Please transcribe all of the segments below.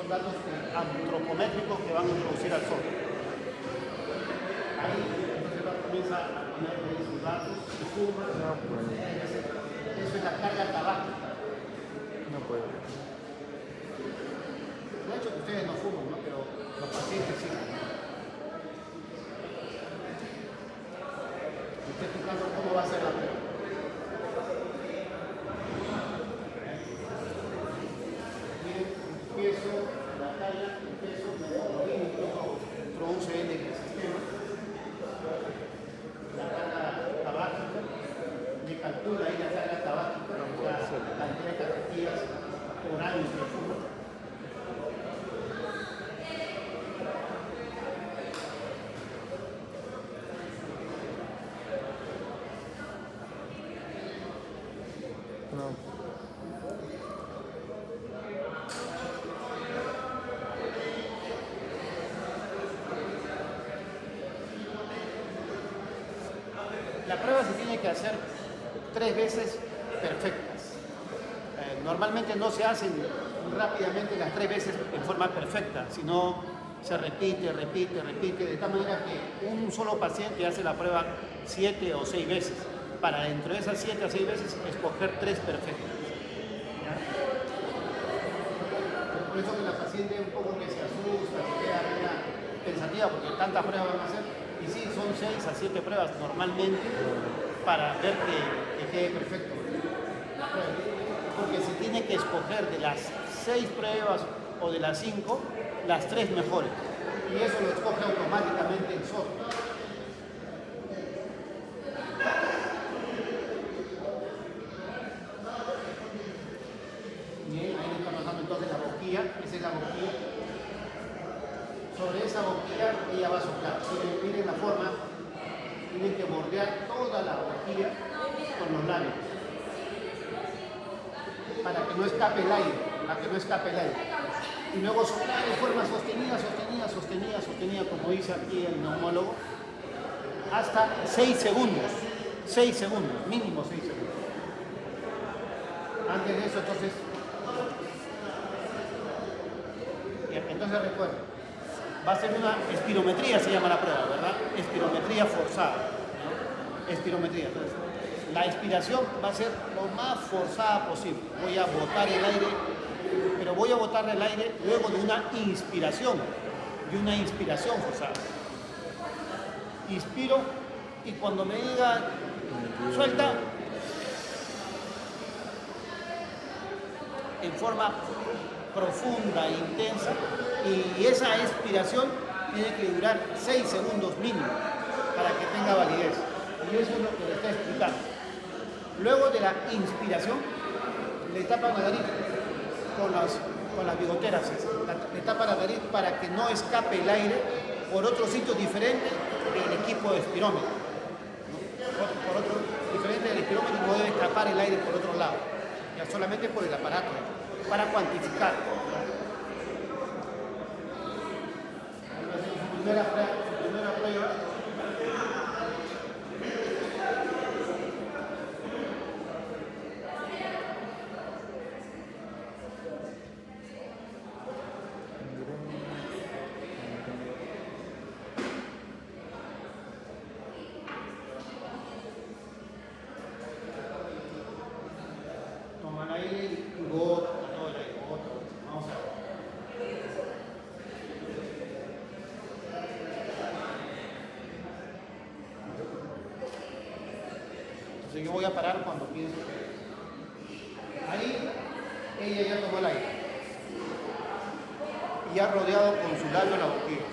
son datos antropométricos que van a introducir al sol. Ahí entonces comienza a poner ahí sus datos, su curva. No puede. Eso es la carga tabáquica. No puede. De hecho, ustedes no fuman, ¿no? Pero los pacientes sí. Estoy explicando cómo va a ser la prueba. Empiezo la talla, empiezo, me introduce en el sistema la carga tabáquica, me calcula ahí la carga tabáquica, la cantidad de cajetillas por año que fuma. No. La prueba se tiene que hacer 3 veces perfectas. Normalmente no se hacen rápidamente las 3 veces en forma perfecta, sino se repite, de tal manera que un solo paciente hace la prueba 7 o 6 veces, para dentro de esas 7 a 6 veces escoger 3 perfectas. ¿Ya? Por eso que la paciente un poco que se asusta, se queda pensativa, porque tantas pruebas van a hacer. Y sí, son 6 a 7 pruebas normalmente para ver que quede perfecto la prueba. Porque se tiene que escoger de las 6 pruebas o de las 5, las 3 mejores. Y eso lo escoge automáticamente el software. Bien, ahí está pasando entonces la boquilla. Esa es la boquilla. Sobre esa boquilla ella va a soplar. Miren la forma, tienen que bordear toda la boquilla con los labios para que no escape el aire, y luego soplar de forma sostenida, como dice aquí el neumólogo, hasta 6 segundos, mínimo 6 segundos. Antes de eso, entonces recuerden, va a ser una espirometría, se llama la prueba, ¿verdad? Espirometría forzada, ¿no? Espirometría. Entonces, la expiración va a ser lo más forzada posible. Voy a botar el aire, pero voy a botar el aire luego de una inspiración forzada. Inspiro y cuando me diga suelta, en forma profunda e intensa, y esa expiración tiene que durar 6 segundos mínimo para que tenga validez. Y eso es lo que le está explicando. Luego de la inspiración, le tapan la nariz con las bigoteras. Le tapan la nariz para que no escape el aire por otro sitio diferente del equipo de espirómetro. Por otro diferente del espirómetro no debe escapar el aire por otro lado, ya solamente por el aparato, para cuantificar. Su primera prueba. Toma el aire y bota todo el aire. Vamos a ver. Entonces yo voy a parar cuando pienso que... Ahí ella ya tomó el aire y ha rodeado con su labio la boquilla.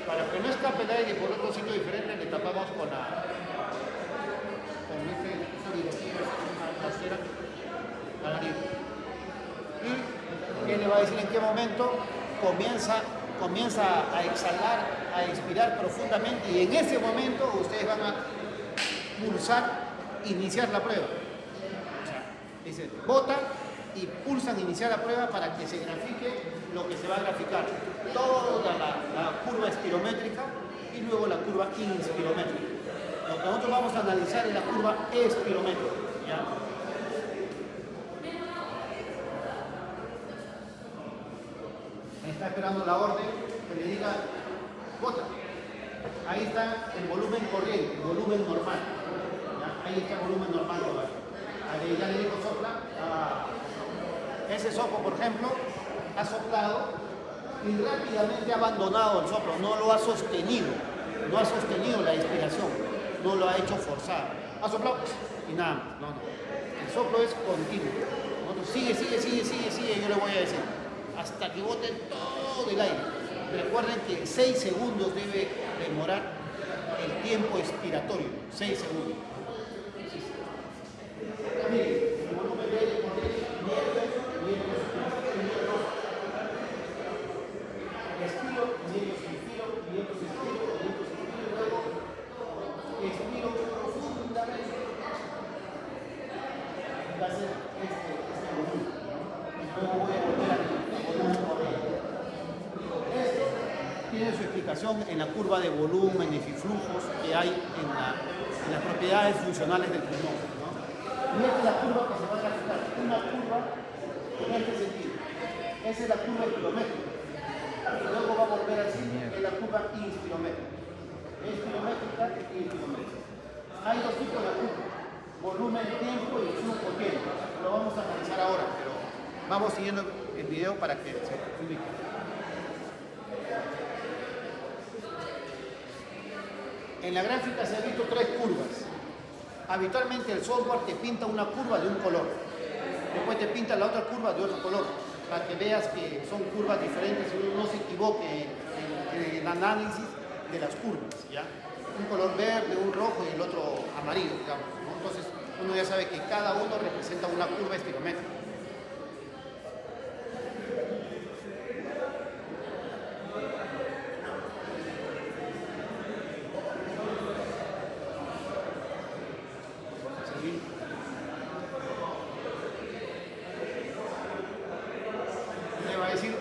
Para que no escape el aire por otro sitio diferente, le tapamos con la cera, la nariz. Y él le va a decir en qué momento comienza a exhalar, a expirar profundamente, y en ese momento ustedes van a pulsar iniciar la prueba. O sea, dice, bota y pulsan iniciar la prueba para que se grafique lo que se va a graficar. Toda la curva espirométrica y luego la curva inspirométrica. Lo que nosotros vamos a analizar es la curva espirométrica. ¿Ya? está esperando la orden que le diga, bota. Ahí está el volumen corriente, el volumen normal. ¿Ya? Ahí está el volumen normal todavía. Ahí ya le digo sopla. Ese soplo, por ejemplo, ha soplado y rápidamente ha abandonado el soplo, no lo ha sostenido, no ha sostenido la inspiración, no lo ha hecho forzar. Ha soplado y nada más, no. El soplo es continuo. Sigue, yo le voy a decir, hasta que bote todo el aire. Recuerden que 6 segundos debe demorar el tiempo expiratorio, 6 segundos. El volumen de aire expiro, luego expiro profundamente. Va a ser este volumen. Y luego voy a volver al volumen corriente. Esto tiene su explicación en la curva de volúmenes y flujos que hay en las propiedades funcionales del pulmón, ¿no? Y esta es la curva que se va a graficar. Una curva en este sentido. Esa es la curva espirométrica. Luego va a volver así, es la curva inspirométrica. Espirométrica y inspirométrica. Hay dos tipos de curva: volumen, tiempo y flujo, tiempo. Lo vamos a analizar ahora, pero vamos siguiendo el video para que se ubique. En la gráfica se han visto 3 curvas. Habitualmente el software te pinta una curva de un color, después te pinta la otra curva de otro color, para que veas que son curvas diferentes y uno no se equivoque en el análisis de las curvas, ¿ya? Un color verde, un rojo y el otro amarillo, digamos, ¿no? Entonces uno ya sabe que cada uno representa una curva espirométrica. ¿Qué va a decir?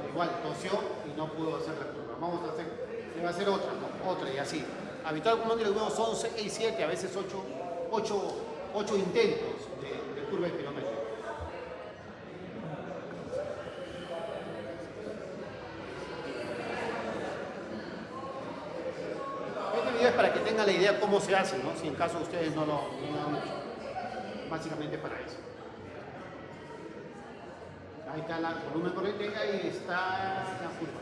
Igual tosió y no pudo hacer la curva. Vamos a hacer, se va a hacer otra, ¿no? Otra y así. Habitualmente los huevos son 6 y 7, a veces 8 intentos de curva espirométrica. Este video es para que tengan la idea de cómo se hace, ¿no? Si en caso ustedes no lo han hecho. Básicamente para eso. Ahí está el volumen corriente y ahí está la curva.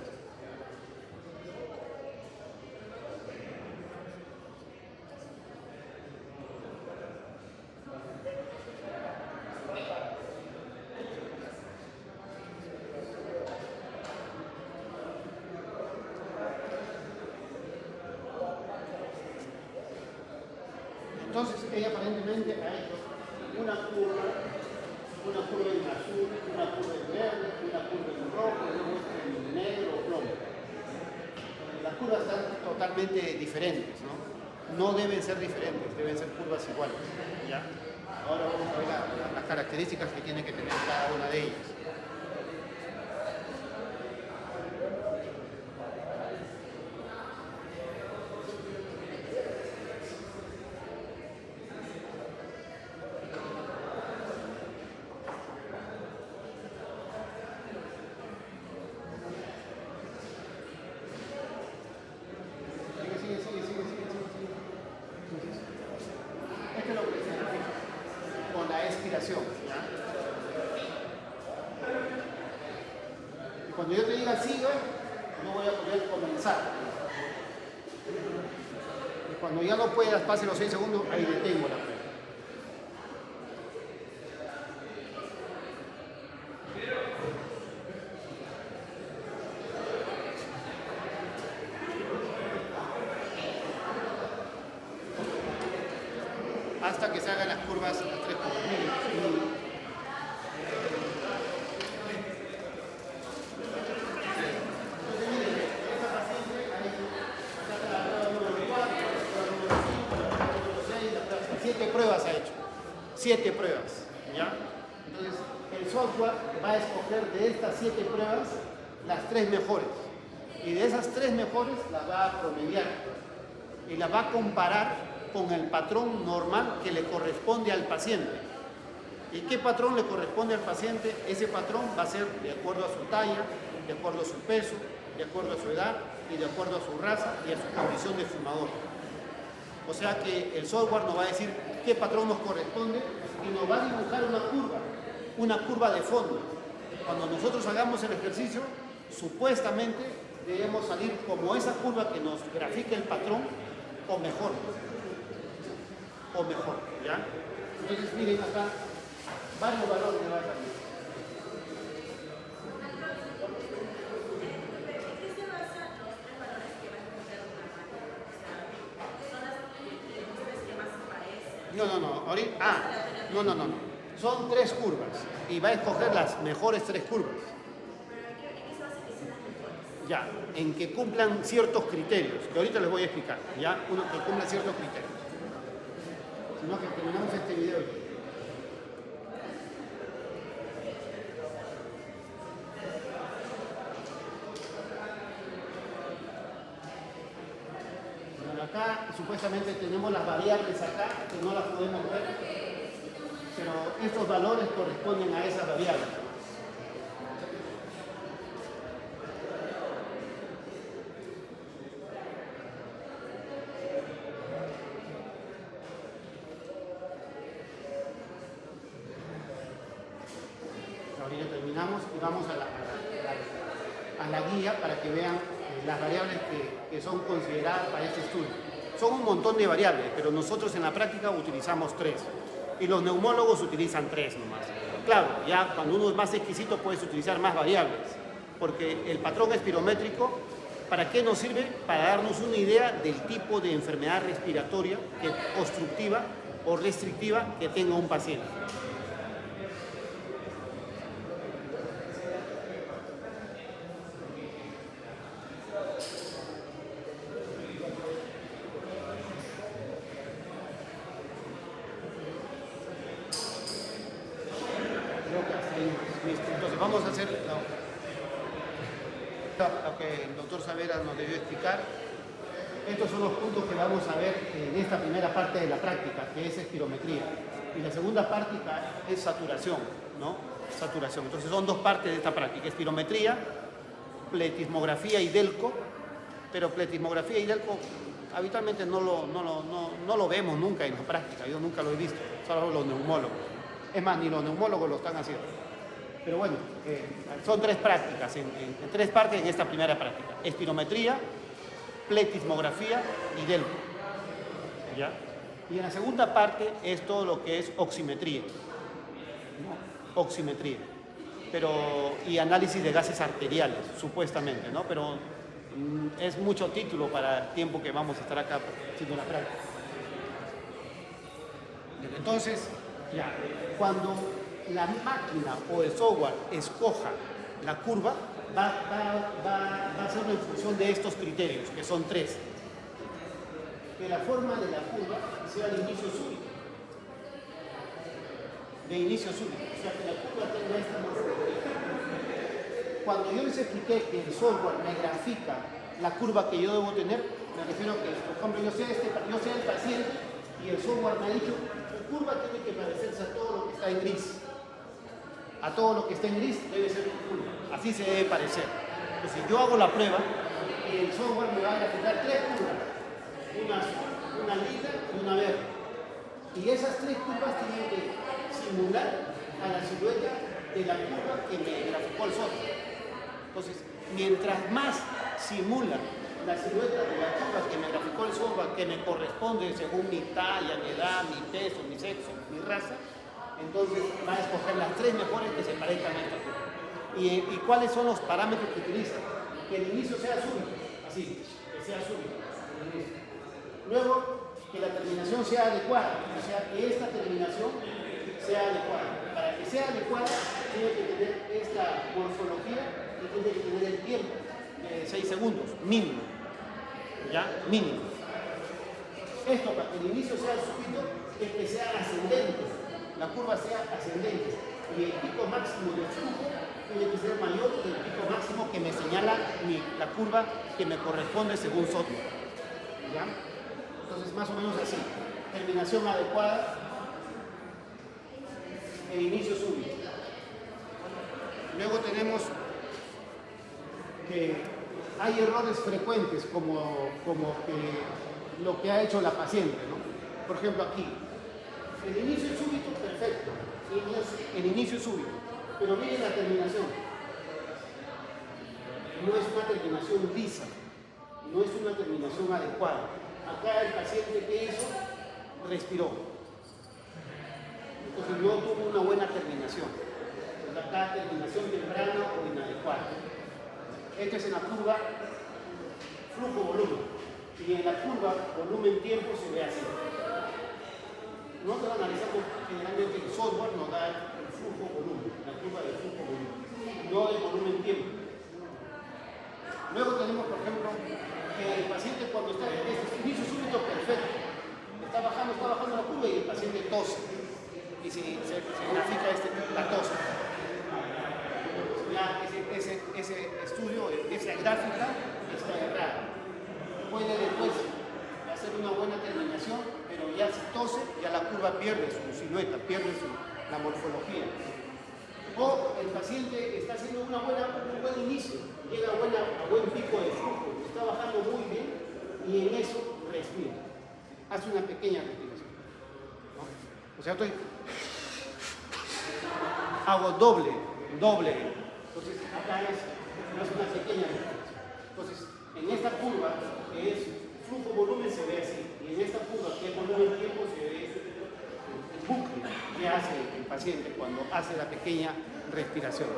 Entonces ella aparentemente ha hecho una curva en azul, una curva en verde, una curva en rojo, luego en negro o plomo. Las curvas están totalmente diferentes, ¿no? No deben ser diferentes, deben ser curvas iguales, ¿ya? Ahora vamos a ver las características que tiene que tener cada una de ellas. Esto es lo que se refiere con la expiración, ¿ya? Y cuando yo te diga siga, no voy a poder comenzar. Y cuando ya no puedas, pase los 6 segundos, ahí detengo la prueba. Hasta que se hagan las curvas, las 3 curvas. Siete pruebas ha hecho. 7 pruebas, ¿ya? Entonces, el software va a escoger de estas 7 pruebas las 3 mejores. Y de esas 3 mejores las va a promediar. y la va a comparar con el patrón normal que le corresponde al paciente. ¿Y qué patrón le corresponde al paciente? Ese patrón va a ser de acuerdo a su talla, de acuerdo a su peso, de acuerdo a su edad y de acuerdo a su raza y a su condición de fumador. O sea que el software nos va a decir qué patrón nos corresponde y nos va a dibujar una curva de fondo. Cuando nosotros hagamos el ejercicio, supuestamente debemos salir como esa curva que nos grafica el patrón o mejor. ¿Ya? Entonces miren acá, varios valores que va a salir. No. Ahorita, no. Son 3 curvas y va a escoger las mejores 3 curvas. Ya, en que cumplan ciertos criterios, que ahorita les voy a explicar. Ya, uno que cumpla ciertos criterios. Si no, que terminamos este video. Acá supuestamente tenemos las variables acá, que no las podemos ver, pero estos valores corresponden a esas variables. Ahorita terminamos y vamos a la guía para que vean las variables que son consideradas para este estudio. Son un montón de variables, pero nosotros en la práctica utilizamos 3 y los neumólogos utilizan 3 nomás. Claro, ya cuando uno es más exquisito puedes utilizar más variables, porque el patrón espirométrico, ¿para qué nos sirve? Para darnos una idea del tipo de enfermedad respiratoria obstructiva o restrictiva que tenga un paciente. Entonces vamos a hacer lo que el doctor Savera nos debió explicar. Estos son los puntos que vamos a ver en esta primera parte de la práctica, que es espirometría. Y la segunda práctica es saturación, ¿no? Saturación. Entonces son 2 partes de esta práctica: espirometría, pletismografía y delco. Pero pletismografía y delco habitualmente no lo vemos nunca en la práctica. Yo nunca lo he visto, solo los neumólogos. Es más, ni los neumólogos lo están haciendo. Pero bueno, son 3 prácticas, en 3 partes en esta primera práctica: espirometría, pletismografía y delco. ¿Ya? Y en la segunda parte es todo lo que es oximetría, ¿no? Oximetría. Y análisis de gases arteriales, supuestamente, ¿no? Pero es mucho título para el tiempo que vamos a estar acá haciendo la práctica. Entonces, ya, cuando la máquina o el software escoja la curva, va a hacerlo en función de estos criterios, que son 3. Que la forma de la curva sea de inicio súbito. De inicio súbito. O sea, que la curva tenga esta morfología. Cuando yo les expliqué que el software me grafica la curva que yo debo tener, me refiero a que, por ejemplo, yo sea el paciente y el software me ha dicho: tu curva tiene que parecerse a todo lo que está en gris. A todo lo que está en gris debe ser tu curva. Así se debe parecer. Entonces yo hago la prueba y el software me va a graficar 3 curvas. Una azul, una lila y una verde. Y esas 3 curvas tienen que simular a la silueta de la curva que me graficó el software. Entonces, mientras más simula la silueta de la curva que me graficó el software, que me corresponde según mi talla, mi edad, mi peso, mi sexo, mi raza, entonces va a escoger las 3 mejores que se parezcan a esta curva. ¿Y cuáles son los parámetros que utiliza? Que el inicio sea súbito, así, que sea súbito. Luego, que la terminación sea adecuada, o sea, que esta terminación sea adecuada. Para que sea adecuada, tiene que tener esta morfología y tiene que tener el tiempo de 6 segundos, mínimo. ¿Ya? Mínimo. Esto, para que el inicio sea súbito, es que sea ascendente, la curva sea ascendente y el pico máximo del flujo tiene que ser mayor que el pico máximo que me señala la curva que me corresponde según software. ¿Ya? Entonces, más o menos así. Terminación adecuada, el inicio súbito. Luego tenemos que hay errores frecuentes como que lo que ha hecho la paciente, ¿no? Por ejemplo, aquí, el inicio súbito, perfecto, el inicio súbito, pero miren la terminación. No es una terminación lisa, no es una terminación adecuada. Acá el paciente que hizo, respiró. Entonces no tuvo una buena terminación. Entonces acá terminación temprana o inadecuada. Esta es en la curva flujo-volumen. Y en la curva volumen-tiempo se ve así. Nosotros analizamos generalmente el software nos da el flujo-volumen, la curva del flujo-volumen, no el volumen-tiempo. Luego tenemos, por ejemplo, que el paciente cuando está en este inicio súbito perfecto, está bajando la curva y el paciente tose. Y se grafica la tos. Ya ese estudio, esa gráfica está errada. Puede después hacer una buena terminación, pero ya si tose, ya la curva pierde su silueta, pierde la morfología. O el paciente está haciendo un buen inicio, llega a buen pico de flujo, está bajando muy bien y en eso respira. Hace una pequeña respiración, ¿no? O sea, hago doble. Entonces, acá es una pequeña respiración. Entonces, en esta curva, que es flujo-volumen, se ve así. Y en esta curva, que es volumen-tiempo, se ve el bucle que hace el paciente cuando hace la pequeña respiración.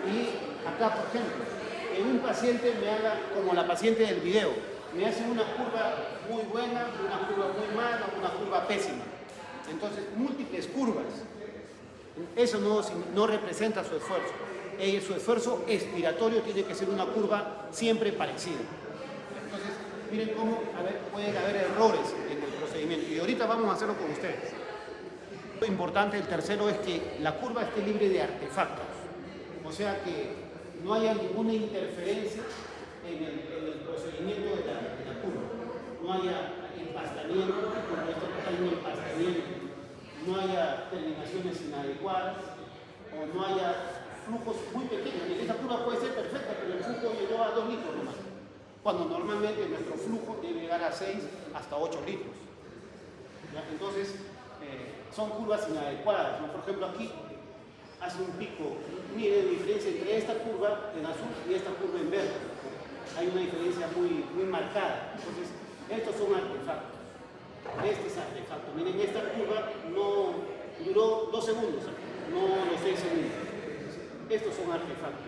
Y acá, por ejemplo, en un paciente me haga, como la paciente del video, me hace una curva muy buena, una curva muy mala, una curva pésima. Entonces, múltiples curvas. Eso no representa su esfuerzo. Su esfuerzo expiratorio tiene que ser una curva siempre parecida. Entonces, miren cómo pueden haber errores en el procedimiento. Y ahorita vamos a hacerlo con ustedes. Lo importante, el tercero, es que la curva esté libre de artefactos. O sea que no haya ninguna interferencia en el procedimiento de la curva. No haya empastamiento, porque esto hay un empastamiento. No haya terminaciones inadecuadas o no haya flujos muy pequeños. Esta curva puede ser perfecta, pero el flujo llegó a 2 litros nomás, cuando normalmente nuestro flujo debe llegar a 6 hasta 8 litros. ¿Ya? Entonces, son curvas inadecuadas, ¿no? Por ejemplo, aquí hace un pico. Miren la diferencia entre esta curva en azul y esta curva en verde. Hay una diferencia muy marcada. Entonces, estos son artefactos. Este es artefacto. Miren, esta curva no duró 2 segundos, no los 6 segundos. Estos son artefactos.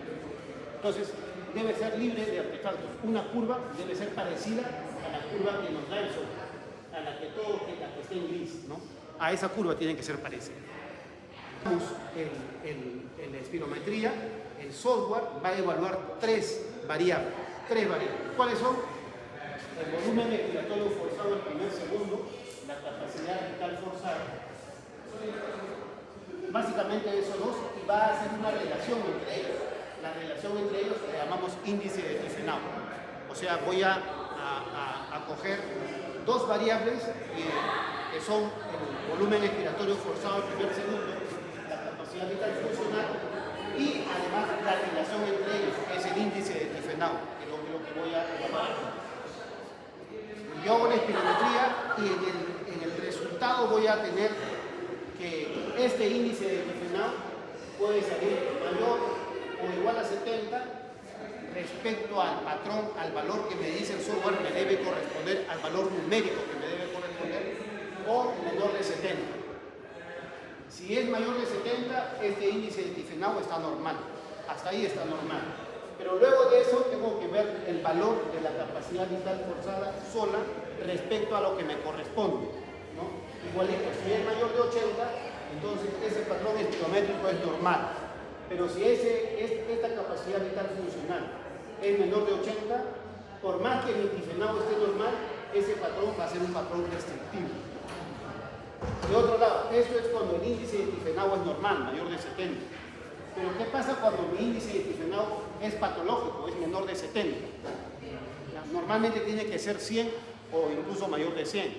Entonces, debe ser libre de artefactos. Una curva debe ser parecida a la curva que nos da el sol, a la que esté en gris, ¿no? A esa curva tiene que ser parecida. En la espirometría, el software va a evaluar 3 variables. ¿Cuáles son? El volumen expiratorio forzado el primer segundo, la capacidad vital forzada. Básicamente esos dos, y va a hacer una relación entre ellos. La relación entre ellos le llamamos índice de Tiefenau. O sea, voy a coger 2 variables que son el volumen expiratorio forzado el primer segundo, la capacidad vital funcional y además la relación entre ellos, que es el índice de Tiefenau, que es lo que voy a evaluar. Yo hago la espirometría y en el resultado voy a tener que este índice de Tiefenau puede salir mayor o igual a 70 respecto al patrón, al valor que me dice el software me debe corresponder, al valor numérico que me debe corresponder, o menor de 70. Si es mayor de 70, este índice de Tiefenau está normal. Hasta ahí está normal. Pero luego de eso tengo que ver el valor de la capacidad vital forzada sola respecto a lo que me corresponde, ¿no? Igualito, si es mayor de 80, entonces ese patrón espirométrico es normal. Pero si esta capacidad vital funcional es menor de 80, por más que mi Tiefenau esté normal, ese patrón va a ser un patrón restrictivo. De otro lado, esto es cuando el índice de Tiefenau es normal, mayor de 70. Pero ¿qué pasa cuando mi índice de Tiefenau es patológico, es menor de 70? Normalmente tiene que ser 100 o incluso mayor de 100,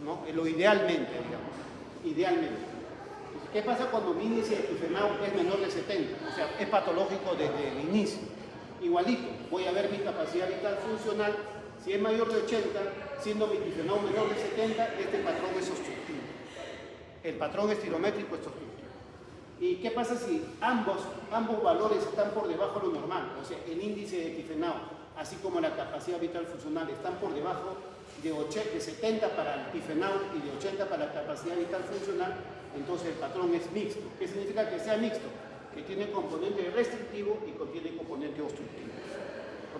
¿no? Lo idealmente, digamos, idealmente. ¿Qué pasa cuando mi índice de difenao es menor de 70? O sea, es patológico desde el inicio. Igualito, voy a ver mi capacidad vital funcional. Si es mayor de 80, siendo mi difenao menor de 70, este patrón es obstructivo. El patrón estirométrico es obstructivo. ¿Y qué pasa si ambos valores están por debajo de lo normal? O sea, el índice de difenao, así como la capacidad vital funcional, están por debajo de 70 para el difenao y de 80 para la capacidad vital funcional, entonces el patrón es mixto. ¿Qué significa que sea mixto? Que tiene componente restrictivo y contiene componente obstructivo.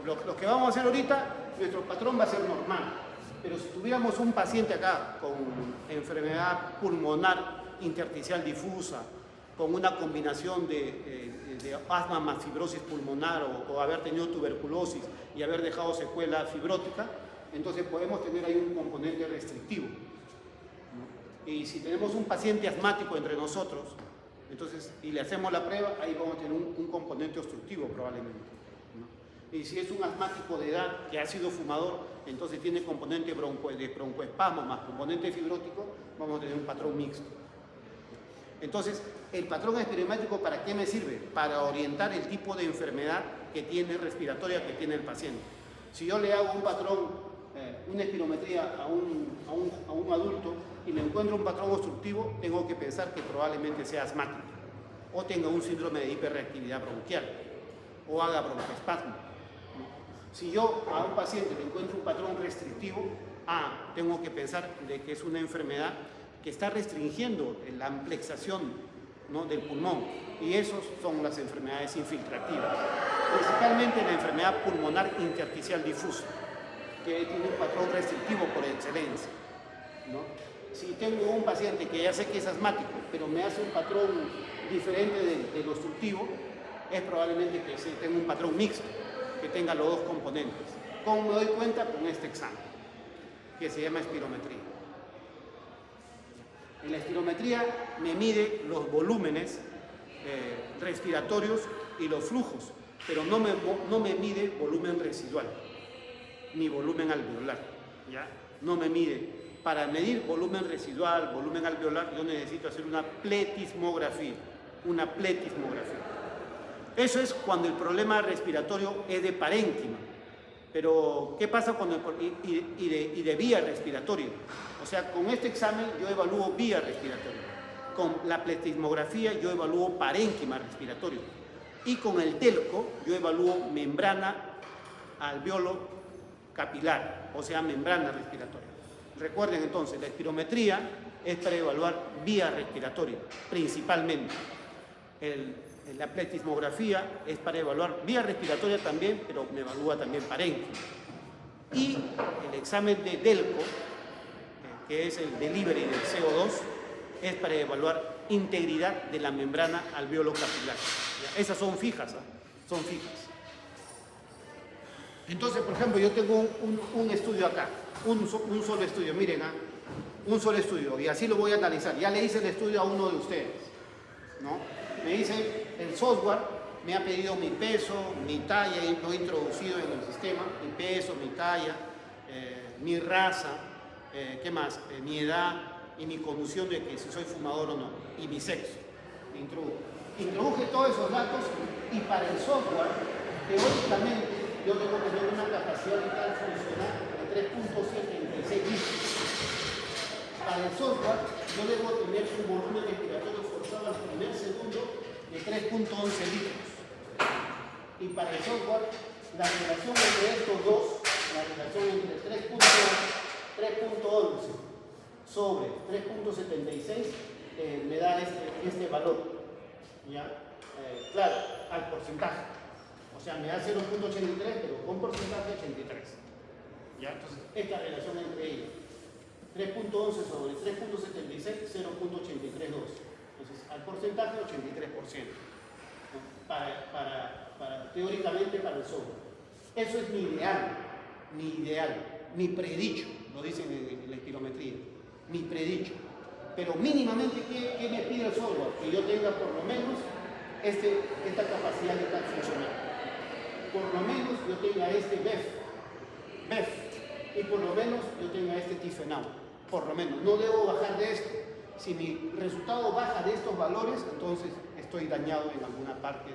Lo que vamos a hacer ahorita, nuestro patrón va a ser normal, pero si tuviéramos un paciente acá con enfermedad pulmonar intersticial difusa, con una combinación de asma más fibrosis pulmonar o haber tenido tuberculosis y haber dejado secuela fibrótica, entonces podemos tener ahí un componente restrictivo, ¿no? Y si tenemos un paciente asmático entre nosotros, entonces, y le hacemos la prueba, ahí vamos a tener un componente obstructivo probablemente, ¿no? Y si es un asmático de edad que ha sido fumador, entonces tiene componente de broncoespasmo más componente fibrótico, vamos a tener un patrón mixto. Entonces, el patrón espirométrico, ¿para qué me sirve? Para orientar el tipo de enfermedad que tiene respiratoria que tiene el paciente. Si yo le hago un patrón, una espirometría a un adulto y le encuentro un patrón obstructivo, tengo que pensar que probablemente sea asmático o tenga un síndrome de hiperreactividad bronquial o haga broncoespasmo, ¿no? Si yo a un paciente le encuentro un patrón restrictivo, tengo que pensar de que es una enfermedad que está restringiendo la amplexación, ¿no?, del pulmón, y esos son las enfermedades infiltrativas, principalmente la enfermedad pulmonar intersticial difusa, que tiene un patrón restrictivo por excelencia, ¿no? Si tengo un paciente que ya sé que es asmático, pero me hace un patrón diferente del obstructivo, es probablemente que tenga un patrón mixto, que tenga los dos componentes. ¿Cómo me doy cuenta? Con este examen, que se llama espirometría. En la espirometría me mide los volúmenes respiratorios y los flujos, pero no me mide volumen residual, ni volumen alveolar, ¿ya? No me mide. Para medir volumen residual, volumen alveolar, yo necesito hacer una pletismografía, Eso es cuando el problema respiratorio es de parénquima. Pero, ¿qué pasa cuando y de vía respiratoria? O sea, con este examen yo evalúo vía respiratoria. Con la pletismografía yo evalúo parénquima respiratorio. Y con el telco yo evalúo membrana alveolo capilar, o sea, membrana respiratoria. Recuerden entonces, la espirometría es para evaluar vía respiratoria, principalmente. La pletismografía es para evaluar vía respiratoria también, pero me evalúa también parénquima. Y el examen de DELCO, que es el delivery del CO2, es para evaluar integridad de la membrana alveolo capilar. Esas son fijas, son fijas. Entonces, por ejemplo, yo tengo un estudio acá, un solo estudio, miren, un solo estudio, y así lo voy a analizar. Ya le hice el estudio a uno de ustedes, ¿no? Me dice, el software me ha pedido mi peso, mi talla, y lo he introducido en el sistema, mi peso, mi talla, mi raza, ¿qué más? Mi edad y mi condición de que si soy fumador o no, y mi sexo. Introduje todos esos datos y para el software, teóricamente, yo debo tener una capacidad vital funcional de 3.76 litros. Para el software, yo debo tener un volumen respiratorio forzado al primer segundo de 3.11 litros. Y para el software, la relación entre estos dos, la relación entre 3.11 sobre 3.76 me da este valor, ¿ya? Claro, al porcentaje. O sea, me da 0.83, pero con porcentaje 83. ¿Ya? Entonces, esta relación entre ellos. 3.11 sobre 3.76, 0.832. Entonces, al porcentaje, 83%. ¿No? Teóricamente, para el software. Eso es mi ideal, mi predicho, lo dicen en la espirometría. Mi predicho. Pero mínimamente, ¿qué me pide el software? Que yo tenga por lo menos esta capacidad de funcionar. Por lo menos yo tenga este BEF, y por lo menos yo tenga este tifenado, por lo menos, no debo bajar de esto. Si mi resultado baja de estos valores, entonces estoy dañado en alguna parte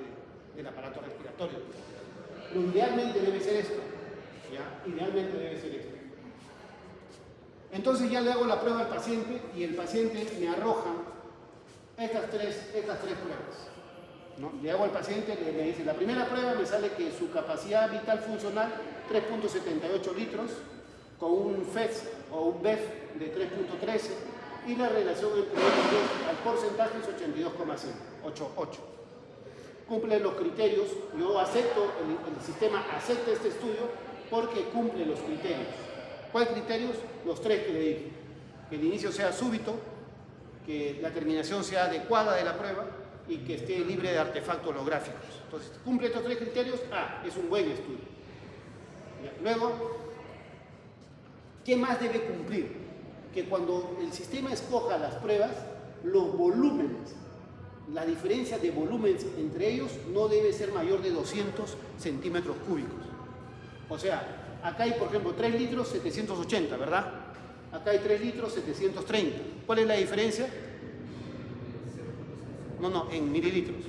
del aparato respiratorio. Lo idealmente debe ser esto, ¿ya? Idealmente debe ser esto. Entonces ya le hago la prueba al paciente y el paciente me arroja estas tres pruebas, ¿no? Le hago al paciente, le dice, la primera prueba me sale que su capacidad vital funcional 3.78 litros con un FES o un BEF de 3.13 y la relación entre ellos dos al porcentaje es 82,88. Cumple los criterios, yo acepto, el sistema acepta este estudio porque cumple los criterios. ¿Cuáles criterios? Los tres que le dije. Que el inicio sea súbito, que la terminación sea adecuada de la prueba y que esté libre de artefactos holográficos. Entonces, cumple estos tres criterios, es un buen estudio. Luego, ¿qué más debe cumplir? Que cuando el sistema escoja las pruebas, los volúmenes, la diferencia de volúmenes entre ellos no debe ser mayor de 200 centímetros cúbicos. O sea, acá hay, por ejemplo, 3 litros 780, ¿verdad? Acá hay 3 litros 730. ¿Cuál es la diferencia? No, en mililitros.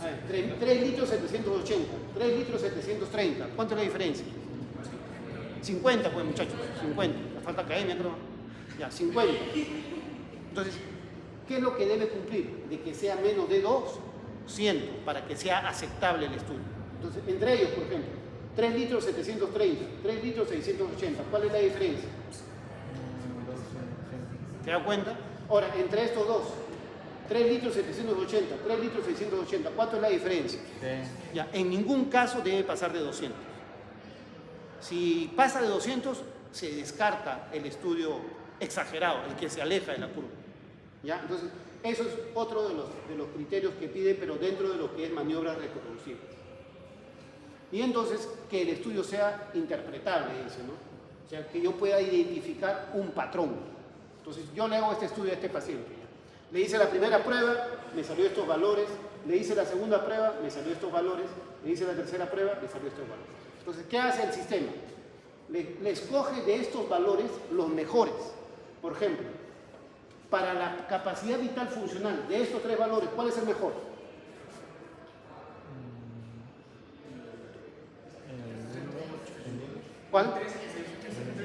A ver, 3 litros 780, 3 litros 730. ¿Cuánto es la diferencia? 50, pues, muchachos, 50. La falta academia, creo. Ya, 50. Entonces, ¿qué es lo que debe cumplir? De que sea menos de 200 para que sea aceptable el estudio. Entonces, entre ellos, por ejemplo, 3 litros 730, 3 litros 680. ¿Cuál es la diferencia? ¿Te das cuenta? Ahora, entre estos dos, 3 litros 780, 3 litros 680, ¿cuánto es la diferencia? Sí. Ya, en ningún caso debe pasar de 200. Si pasa de 200, se descarta el estudio exagerado, el que se aleja de la curva. ¿Ya? Entonces, eso es otro de los criterios que pide, pero dentro de lo que es maniobras reproducibles. Y entonces, que el estudio sea interpretable, dice, ¿no? O sea, que yo pueda identificar un patrón. Entonces, yo le hago este estudio a este paciente. Le hice la primera prueba, me salió estos valores. Le hice la segunda prueba, me salió estos valores. Le hice la tercera prueba, me salió estos valores. Entonces, ¿qué hace el sistema? Le escoge de estos valores los mejores. Por ejemplo, para la capacidad vital funcional de estos tres valores, ¿cuál es el mejor? ¿Cuál?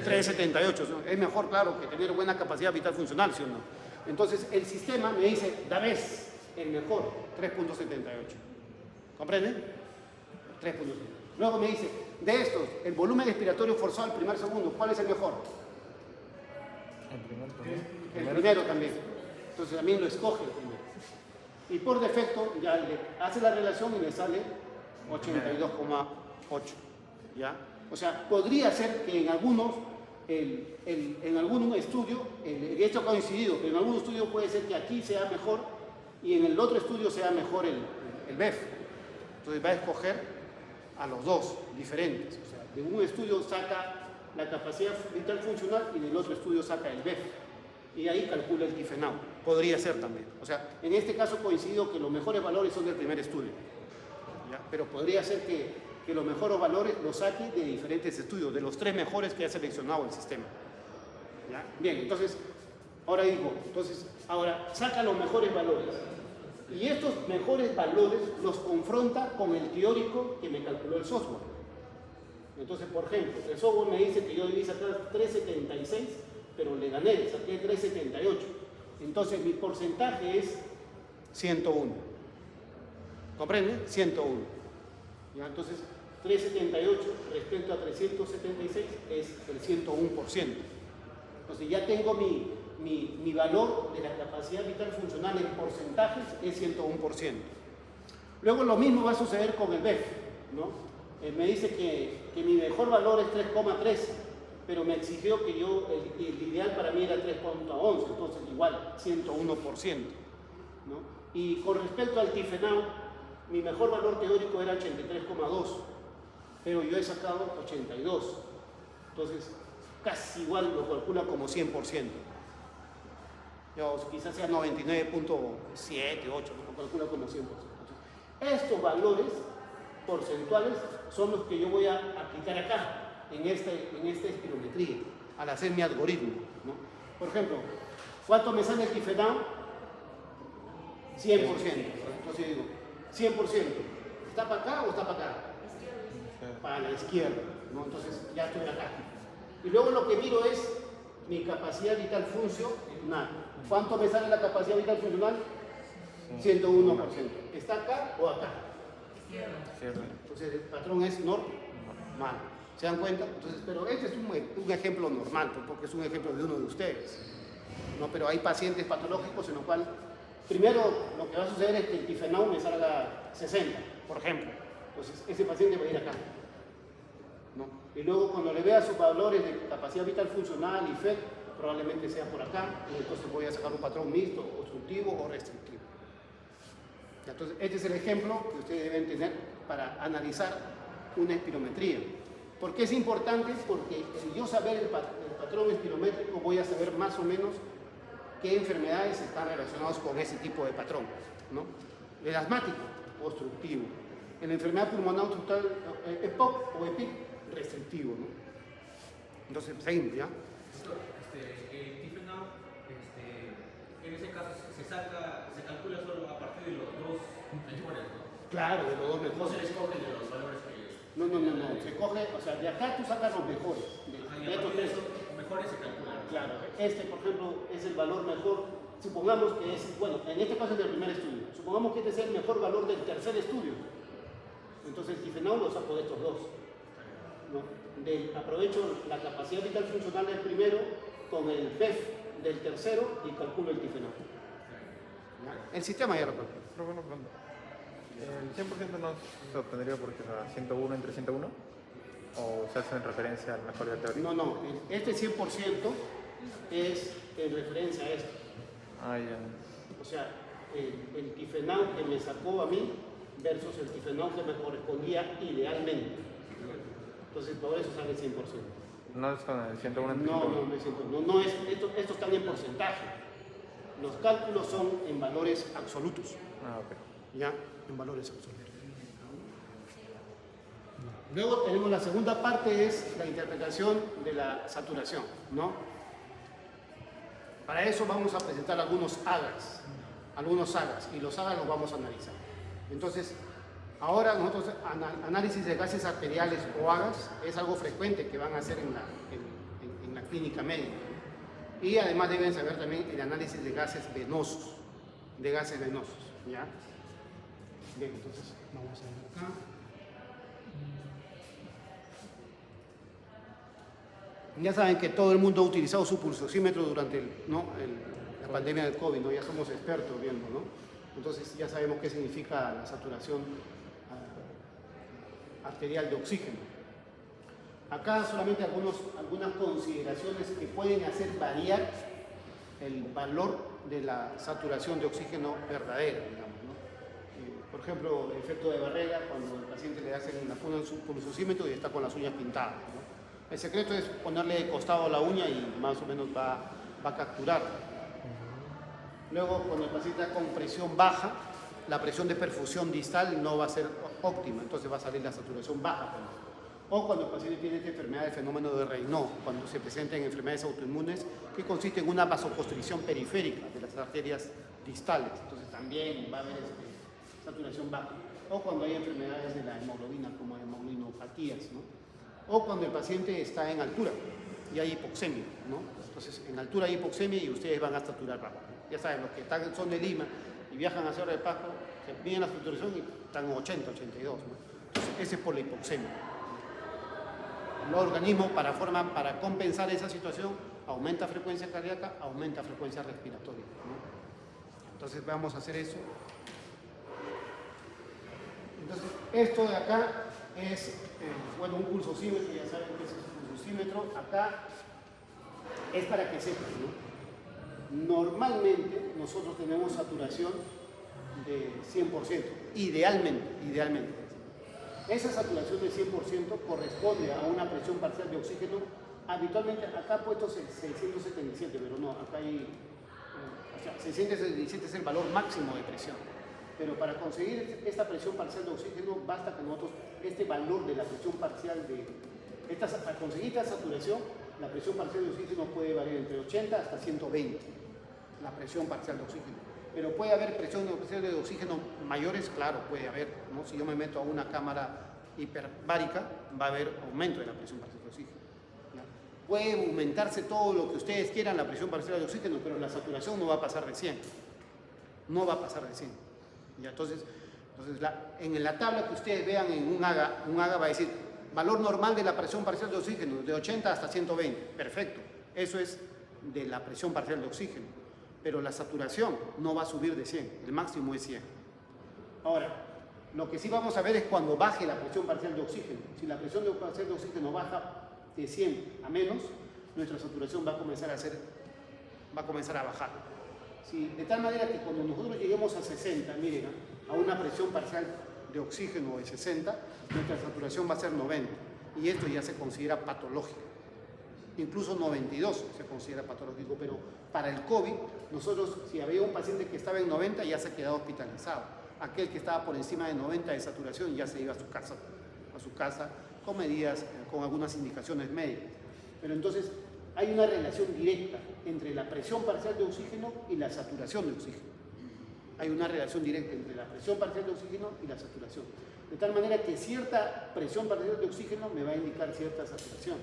378. Es mejor, claro, que tener buena capacidad vital funcional, ¿sí o no? Entonces, el sistema me dice, Davés, el mejor, 3.78. ¿Comprenden? 3.78. Luego me dice, de estos, el volumen respiratorio forzado al primer segundo, ¿cuál es el mejor? El primero también. Entonces también lo escoge el primero. Y por defecto ya le hace la relación y le sale 82,8. ¿Ya? O sea, podría ser que en algunos, en algún estudio, esto ha coincidido, pero en algún estudio puede ser que aquí sea mejor y en el otro estudio sea mejor el BEF. Entonces va a escoger a los dos diferentes. O sea, de un estudio saca la capacidad vital funcional y del otro estudio saca el BEF. Y ahí calcula el tifenado. Podría ser también. O sea, en este caso coincido que los mejores valores son del primer estudio. ¿Ya? Pero podría ser que los mejores valores los saque de diferentes estudios, de los tres mejores que ha seleccionado el sistema. ¿Ya? Bien, entonces, ahora saca los mejores valores. Y estos mejores valores los confronta con el teórico que me calculó el software. Entonces, por ejemplo, el software me dice que yo debí sacar 376, pero le gané, saqué 378. Entonces, mi porcentaje es 101. ¿Comprende? 101. ¿Ya? Entonces, 378 respecto a 376 es el 101%. Entonces, ya tengo mi valor de la capacidad vital funcional en porcentajes es 101%. Luego lo mismo va a suceder con el BEF, ¿no? Me dice que mi mejor valor es 3,3, pero me exigió que el ideal para mí era 3,11, entonces igual, 101%, ¿no? Y con respecto al tifenao, mi mejor valor teórico era 83,2, pero yo he sacado 82, entonces casi igual lo calcula como 100%. Quizás sea 99.7, 8, lo calcula como 100%. Estos valores porcentuales son los que yo voy a aplicar acá, en esta espirometría, al hacer mi algoritmo, ¿no? Por ejemplo, ¿cuánto me sale el tifenao? 100%. Entonces digo, 100%. ¿Está para acá o está para acá? Para la izquierda, ¿no? Entonces ya estoy acá. Y luego lo que miro es mi capacidad vital funcional. ¿Cuánto me sale la capacidad vital funcional? 101%. ¿Está acá o acá? Entonces el patrón es normal. ¿Se dan cuenta? Entonces, pero este es un ejemplo normal, porque es un ejemplo de uno de ustedes, ¿no? Pero hay pacientes patológicos en los cuales, primero, lo que va a suceder es que el tifenao me salga 60, por ejemplo. Entonces, ese paciente va a ir acá, ¿no? Y luego, cuando le vea sus valores de capacidad vital funcional y FET, probablemente sea por acá, y entonces voy a sacar un patrón mixto, obstructivo o restrictivo. Entonces, este es el ejemplo que ustedes deben tener para analizar una espirometría. ¿Por qué es importante? Porque si yo saber el patrón espirométrico, voy a saber más o menos qué enfermedades están relacionadas con ese tipo de patrón, ¿no? El asmático, obstructivo. En la enfermedad pulmonar obstructiva, EPOC o EPIC, restrictivo, ¿no? Entonces, seguimos, ¿ya? El tifenao, en ese caso se calcula solo a partir de los dos mejores, ¿no? Claro, de los dos mejores. No se les coge de los valores que... No, se coge, o sea, de acá tú sacas los mejores. De estos tres mejores se calculan. Claro, por ejemplo, es el valor mejor. Supongamos que es, bueno, en este caso es del primer estudio. Supongamos que este es el mejor valor del tercer estudio. Entonces el tifenao lo saco de estos dos, ¿no? Aprovecho la capacidad vital funcional del primero con el PEF del tercero y calculo el tifenao. El sistema ya lo calculo. Pero bueno, pronto. ¿El 100% no se obtendría porque era 101 entre 101? ¿O se hace en referencia al mejor de teoría? No, este 100% es en referencia a esto. Ah, ya. O sea, el tifenao que me sacó a mí versus el tifenao que me correspondía idealmente. Entonces, por eso sale 100%. ¿No es con el 101 entre 101? No es, estos están en porcentaje. Los cálculos son en valores absolutos. Ah, ok. ¿Ya? En valores absolutos. Luego tenemos la segunda parte, es la interpretación de la saturación, ¿no? Para eso vamos a presentar algunos AGAs, y los AGAs los vamos a analizar. Entonces, ahora nosotros, análisis de gases arteriales o AGAs es algo frecuente que van a hacer en la clínica médica. Y además deben saber también el análisis de gases venosos, ¿ya? Bien, entonces vamos a ver acá. Ya saben que todo el mundo ha utilizado su pulsosímetro durante la pandemia del COVID, ¿no? Ya somos expertos viendo, ¿no? Entonces ya sabemos qué significa la saturación arterial de oxígeno. Acá solamente algunas consideraciones que pueden hacer variar el valor de la saturación de oxígeno verdadera, digamos, ¿no? Por ejemplo, el efecto de barrera, cuando el paciente le hacen una puna en su pulsosímetro y está con las uñas pintadas, ¿no? El secreto es ponerle de costado la uña y más o menos va a capturar. Luego, cuando el paciente está con presión baja, la presión de perfusión distal no va a ser óptima, entonces va a salir la saturación baja. O cuando el paciente tiene esta enfermedad del fenómeno de Raynaud, cuando se presenta en enfermedades autoinmunes que consiste en una vasoconstricción periférica de las arterias distales, entonces también va a haber saturación baja. O cuando hay enfermedades de la hemoglobina, como hemoglobinopatías, ¿no? O cuando el paciente está en altura y hay hipoxemia, ¿no? Entonces, en altura hay hipoxemia y ustedes van a saturar bajo. Ya saben, los que son de Lima y viajan hacia Cerro de Pasco, se miden la saturación y están 80, 82, ¿no? Entonces, ese es por la hipoxemia. El organismo, para compensar esa situación, aumenta frecuencia cardíaca, aumenta frecuencia respiratoria, ¿no? Entonces, vamos a hacer eso. Entonces, esto de acá es, un pulsosímetro, ya saben que es un pulsosímetro. Acá es para que sepan, ¿no? Normalmente nosotros tenemos saturación de 100%, idealmente. Esa saturación de 100% corresponde a una presión parcial de oxígeno. Habitualmente acá puesto 677, pero no, acá hay, 677 es el valor máximo de presión. Pero para conseguir esta presión parcial de oxígeno basta que nosotros, este valor de la presión parcial para conseguir esta saturación, la presión parcial de oxígeno puede variar entre 80 hasta 120, la presión parcial de oxígeno. Pero puede haber presión de oxígeno mayores, claro, puede haber, ¿no? Si yo me meto a una cámara hiperbárica, va a haber aumento de la presión parcial de oxígeno. ¿Ya? Puede aumentarse todo lo que ustedes quieran, la presión parcial de oxígeno, pero la saturación no va a pasar de 100. No va a pasar de 100. ¿Ya? Entonces en la tabla que ustedes vean en un AGA va a decir valor normal de la presión parcial de oxígeno, de 80 hasta 120. Perfecto. Eso es de la presión parcial de oxígeno. Pero la saturación no va a subir de 100. El máximo es 100. Ahora, lo que sí vamos a ver es cuando baje la presión parcial de oxígeno. Si la presión parcial de oxígeno baja de 100 a menos, nuestra saturación va a comenzar a bajar. Sí, de tal manera que cuando nosotros lleguemos a 60, miren, a una presión parcial de oxígeno de 60, nuestra saturación va a ser 90. Y esto ya se considera patológico. Incluso 92 se considera patológico, pero para el COVID, nosotros, si había un paciente que estaba en 90, ya se quedaba hospitalizado. Aquel que estaba por encima de 90 de saturación ya se iba a su casa con medidas, con algunas indicaciones médicas. Pero entonces, hay una relación directa entre la presión parcial de oxígeno y la saturación de oxígeno. Hay una relación directa entre la presión parcial de oxígeno y la saturación. De tal manera que cierta presión parcial de oxígeno me va a indicar cierta saturación.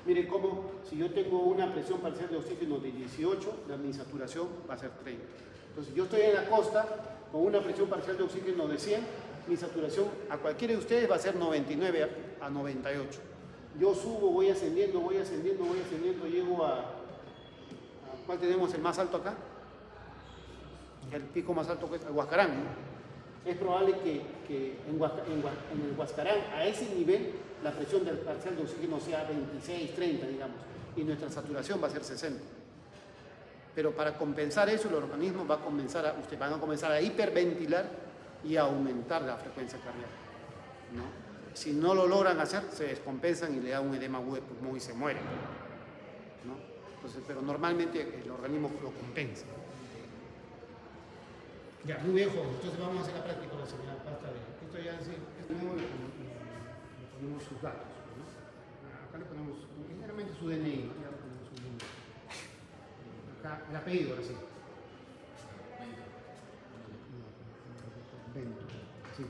Miren cómo, si yo tengo una presión parcial de oxígeno de 18, mi saturación va a ser 30. Entonces, yo estoy en la costa con una presión parcial de oxígeno de 100, mi saturación a cualquiera de ustedes va a ser 99 a 98. Yo subo, voy ascendiendo, llego a ¿cuál tenemos el más alto acá? El pico más alto que es el Huascarán, ¿no? Es probable que en el Huascarán, a ese nivel, la presión parcial de oxígeno sea 26, 30, digamos, y nuestra saturación va a ser 60. Pero para compensar eso, el organismo ustedes van a comenzar a hiperventilar y a aumentar la frecuencia cardíaca, ¿no? Si no lo logran hacer, se descompensan y le da un edema agudo de pulmón y se mueren, ¿no? Entonces, pero normalmente el organismo lo compensa. Ya, muy bien, joven. Entonces vamos a hacer la práctica con la señora Pasta. Esto ya es nuevo, le ponemos sus datos, ¿no? Acá le ponemos generalmente su DNI, ¿no? Ya le ponemos su número. Acá el apellido, ahora sí. Bento, sí.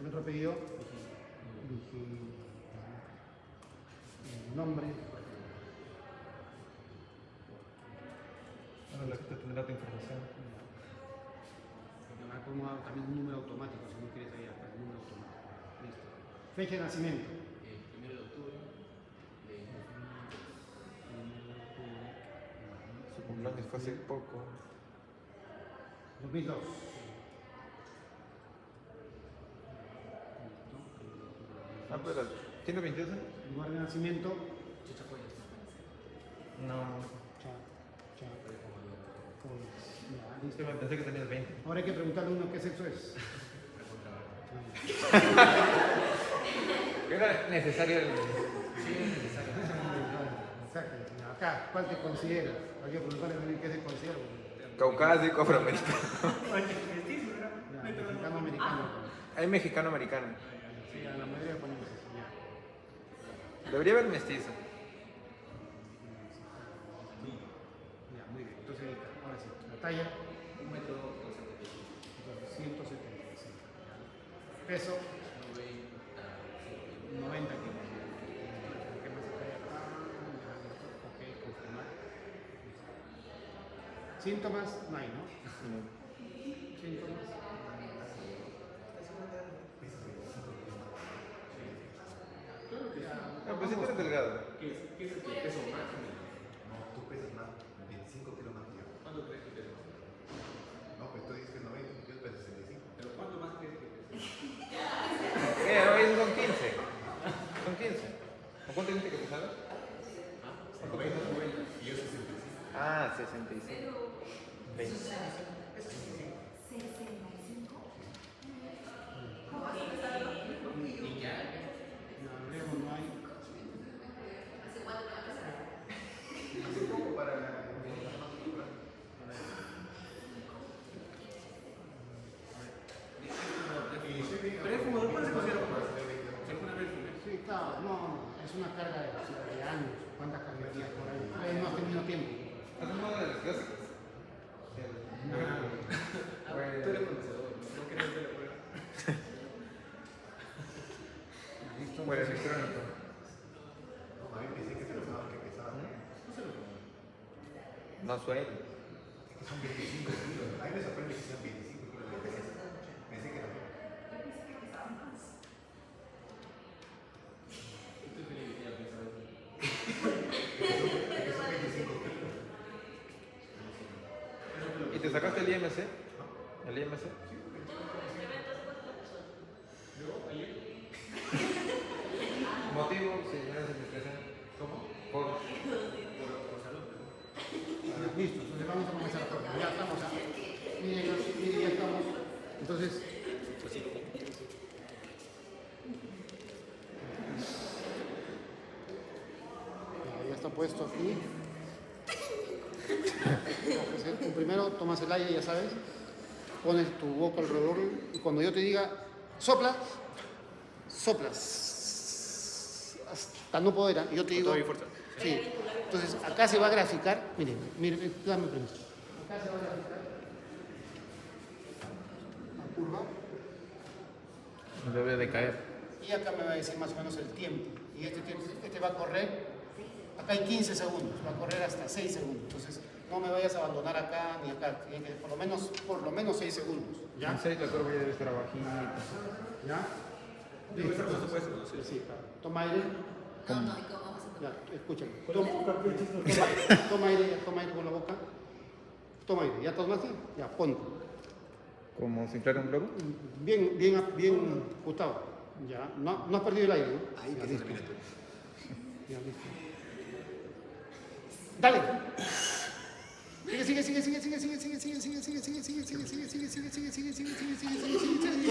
El otro apellido, el nombre. Bueno, la gente tendrá tu información. Podemos dar también un número automático, si no quieres ahí acá, el número automático. Listo. Fecha de nacimiento. 1 de octubre de 2002. Su cumpleaños fue hace poco. 2002. Ah, pero ¿tiene 22 años? Lugar de nacimiento. No. Ya, listo. Pensé que tenías 20. Ahora hay que preguntarle a uno qué sexo es. Era necesario el... Exacto. Acá, ¿cuál te consideras? Hay que preguntarle también qué se considera. Caucásico, afroamericano. Ya, mexicano-americano. Hay mexicano-americano. Sí, a la mayoría ponemos eso. Ya. Debería haber mestizo. Ya, muy bien. Entonces, ahora sí, la talla. 1 metro 175. Peso, 90 kilos. ¿Qué más se cae acá? Ya, listo. Ok, confirmar. Síntomas, no hay, ¿no? Síntomas. No, pues si tú eres delgado. ¿Qué es el peso máximo? No, tú pesas más, 25 kilos más que yo. ¿Cuánto crees que peso? No, pues tú dices que 90, yo peso 65. ¿Pero cuánto más crees que peso? Esos son 15. Son 15. ¿O cuánto dijiste que pesaba? ¿Cuánto 90, pesaba? 90 y yo 65. Ah, 65. 20. Y ya. No, luego no hay. Hace poco para la... Fuera electrónico. No, a mí pensé que se lo usaban, que pesaba. No suena. Es que son 25 kilos. A mí me sorprende que sean 25 kilos de peso. Pensé que era menos. ¿Y te sacaste el IMC? ¿El IMC? ¿Motivo? Señores de investigación. ¿Cómo? Por salud. Listo, entonces vamos a comenzar a probar. Ya estamos. Miren, ya estamos. Entonces, ya está puesto aquí. Primero tomas el aire, ya sabes. Pones tu boca alrededor y cuando yo te diga sopla, soplas. Hasta no poder. Y yo te digo. Sí. Entonces, acá se va a graficar. Miren, dame permiso. Acá se va a graficar la curva. debe de caer. Y acá me va a decir más o menos el tiempo. Y este va a correr. Acá hay 15 segundos. Va a correr hasta 6 segundos. Entonces, no me vayas a abandonar acá ni acá. Tiene que por lo menos 6 segundos. ¿Ya? En 6 la curva ya debe estar abajita. ¿Ya? Listo. Sí, claro. Toma aire. No, ¿y cómo vamos a Ya, escúchame. Toma aire con la boca. Toma aire. ¿Ya tomaste? Ya, ponte. Como si inflara un globo. Bien, Gustavo. Ya, no has perdido el aire, ¿no? Ahí Ya, que se listo. respira todo. Ya, listo. Dale. Sigue.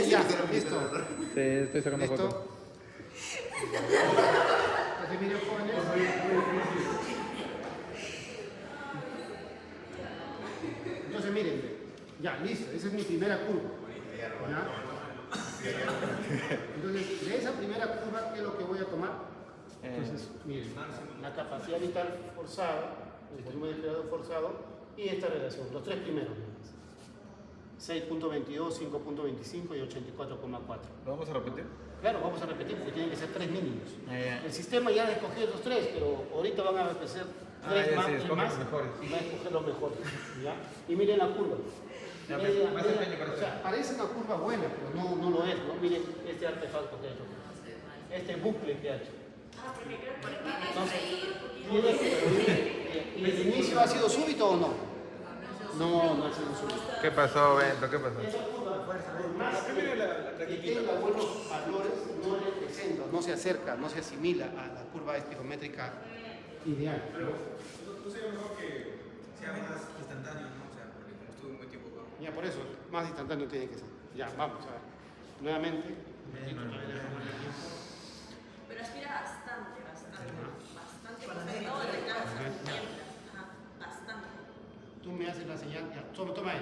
Ya, listo. Te estoy sacando Listo. foto. Así miren, jóvenes. Entonces miren, ya, listo, esa es mi primera curva. ¿Ya? Entonces, de esa primera curva, ¿qué es lo que voy a tomar? Entonces, miren, la capacidad vital forzada, el volumen de creador forzado y esta relación, los tres primeros. 6.22, 5.25 y 84.4. ¿Lo vamos a repetir? Claro, vamos a repetir porque tienen que ser 3 mínimos. Ya. El sistema ya ha escogido esos 3, pero ahorita van a ser 3 ya, más, sí, tres escoge más, los mejores. y va a escoger los mejores. ¿Ya? Y miren la curva. Ya, Media- más media- empeño para o sea, parece una curva buena, pero no lo es, ¿no? Miren este artefacto que ha hecho. Este bucle que ha hecho. Entonces, ¿y el inicio ha sido súbito o no? No ha sido súbito. ¿Qué pasó, Bento? ¿Qué pasó? Esa curva, por más que tenga buenos valores, no representa, no se acerca, no se asimila a la curva espirométrica ideal. No sería mejor que sea más instantáneo, ¿no? O sea, porque como estuve un buen tiempo acá. Ya, por eso, más instantáneo tiene que ser. Ya, vamos a ver. Nuevamente. Pero aspira bastante. Bastante. Todo el descanso. Ajá, bastante. Tú me haces la señal, ya, toma ahí.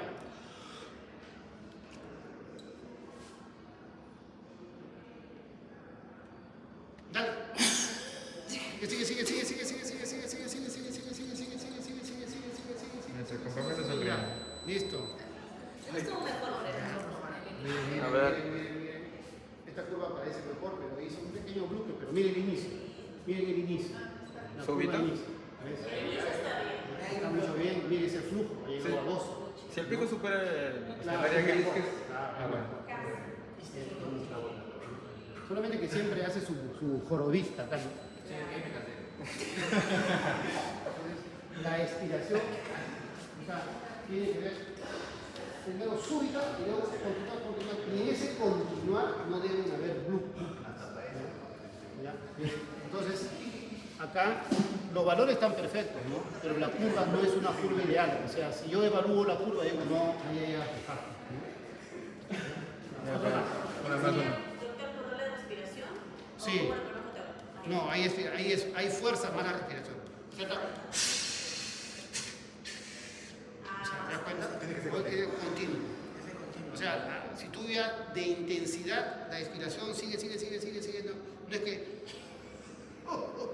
Dale. Nuestro compromiso es el real. Listo. Estuvo mejor, A ver. Esta curva parece mejor, pero hizo un pequeño bloque, pero miren el inicio. Miren el inicio. La ¿Súbito? curva de inicio. ¿Ves? Está mucho bien, miren ese flujo, ha llegado a 2. Si el pico supera el Claro, área gris, que es. bueno. Solamente que siempre hace su jorobista acá, ¿no? Entonces, la expiración, o sea, tiene que ver primero súbita y luego continuar. Y en ese continuar no deben haber blue. ¿Ya? Bien. Entonces, acá los valores están perfectos, ¿no? Pero la curva no es una curva ideal. O sea, si yo evalúo la curva, digo, no, ahí hay artefactos. ¿No? Una más, una. ¿Doctor, control de respiración? Sí. ¿O bueno, con No, hay fuerza más la respiración. ¿Cierto? ¿Te das cuenta? Es continuo. O sea, si tú ya de intensidad, la expiración sigue, no es que.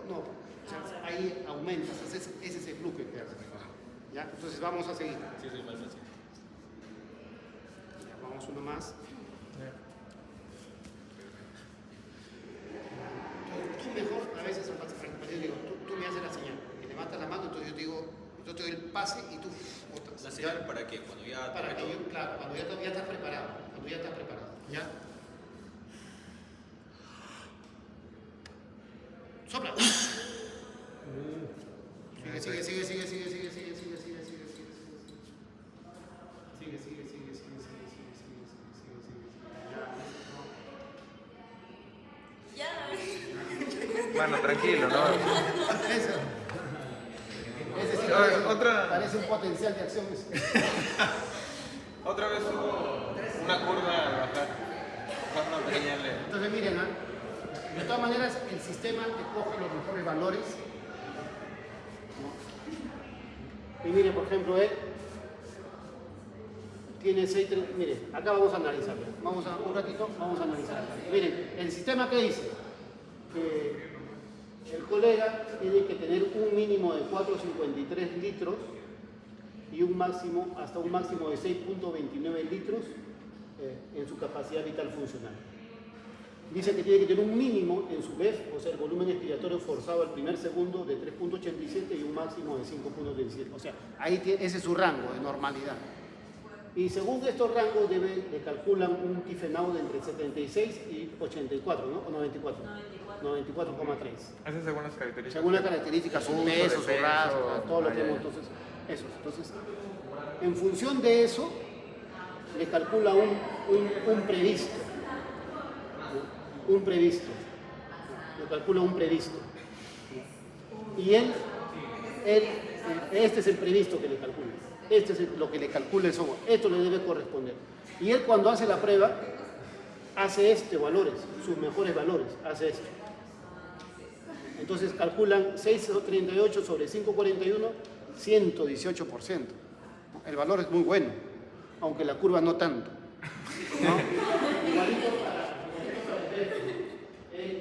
No. O sea, ahí aumenta. Ese es el bloque que hace. ¿Ya? Entonces vamos a seguir. Sí, soy mal fácil. Ya, vamos uno más. pase y tú botas. La señal para que cuando ya... Para que yo, claro, cuando ya estás preparado, ¿ya? Sopla. Sigue. Ya. Bueno, tranquilo, ¿no? Ese sí parece un potencial de acción. Otra vez hubo una curva a bajar. Una pequeña leve. Entonces miren, de todas maneras el sistema te coge los mejores valores. ¿No? Y miren, por ejemplo, él tiene 6, miren, acá vamos a analizarlo. Un ratito, vamos a analizarlo. Miren, el sistema que dice que el colega tiene que tener un mínimo de 4,53 litros y hasta un máximo de 6,29 litros en su capacidad vital funcional. Dice que tiene que tener un mínimo en su BEF, o sea, el volumen expiratorio forzado al primer segundo de 3,87 y un máximo de 5,17. O sea, ese es su rango de normalidad. Y según estos rangos le calculan un TIFENAU de entre 76 y 84, ¿no? O 94. 94,3. Esas según las características. Según las características, su Uso peso, de su raza, todo lo que hemos, entonces, en función de eso, le calcula un previsto. Le calcula un previsto. Y este es el previsto que le calcula. Este es lo que le calcula el software. Esto le debe corresponder. Y él cuando hace la prueba, hace valores, sus mejores valores, hace esto. Entonces calculan 6,38 sobre 5,41, 118%. El valor es muy bueno, aunque la curva no tanto. ¿No? Igualito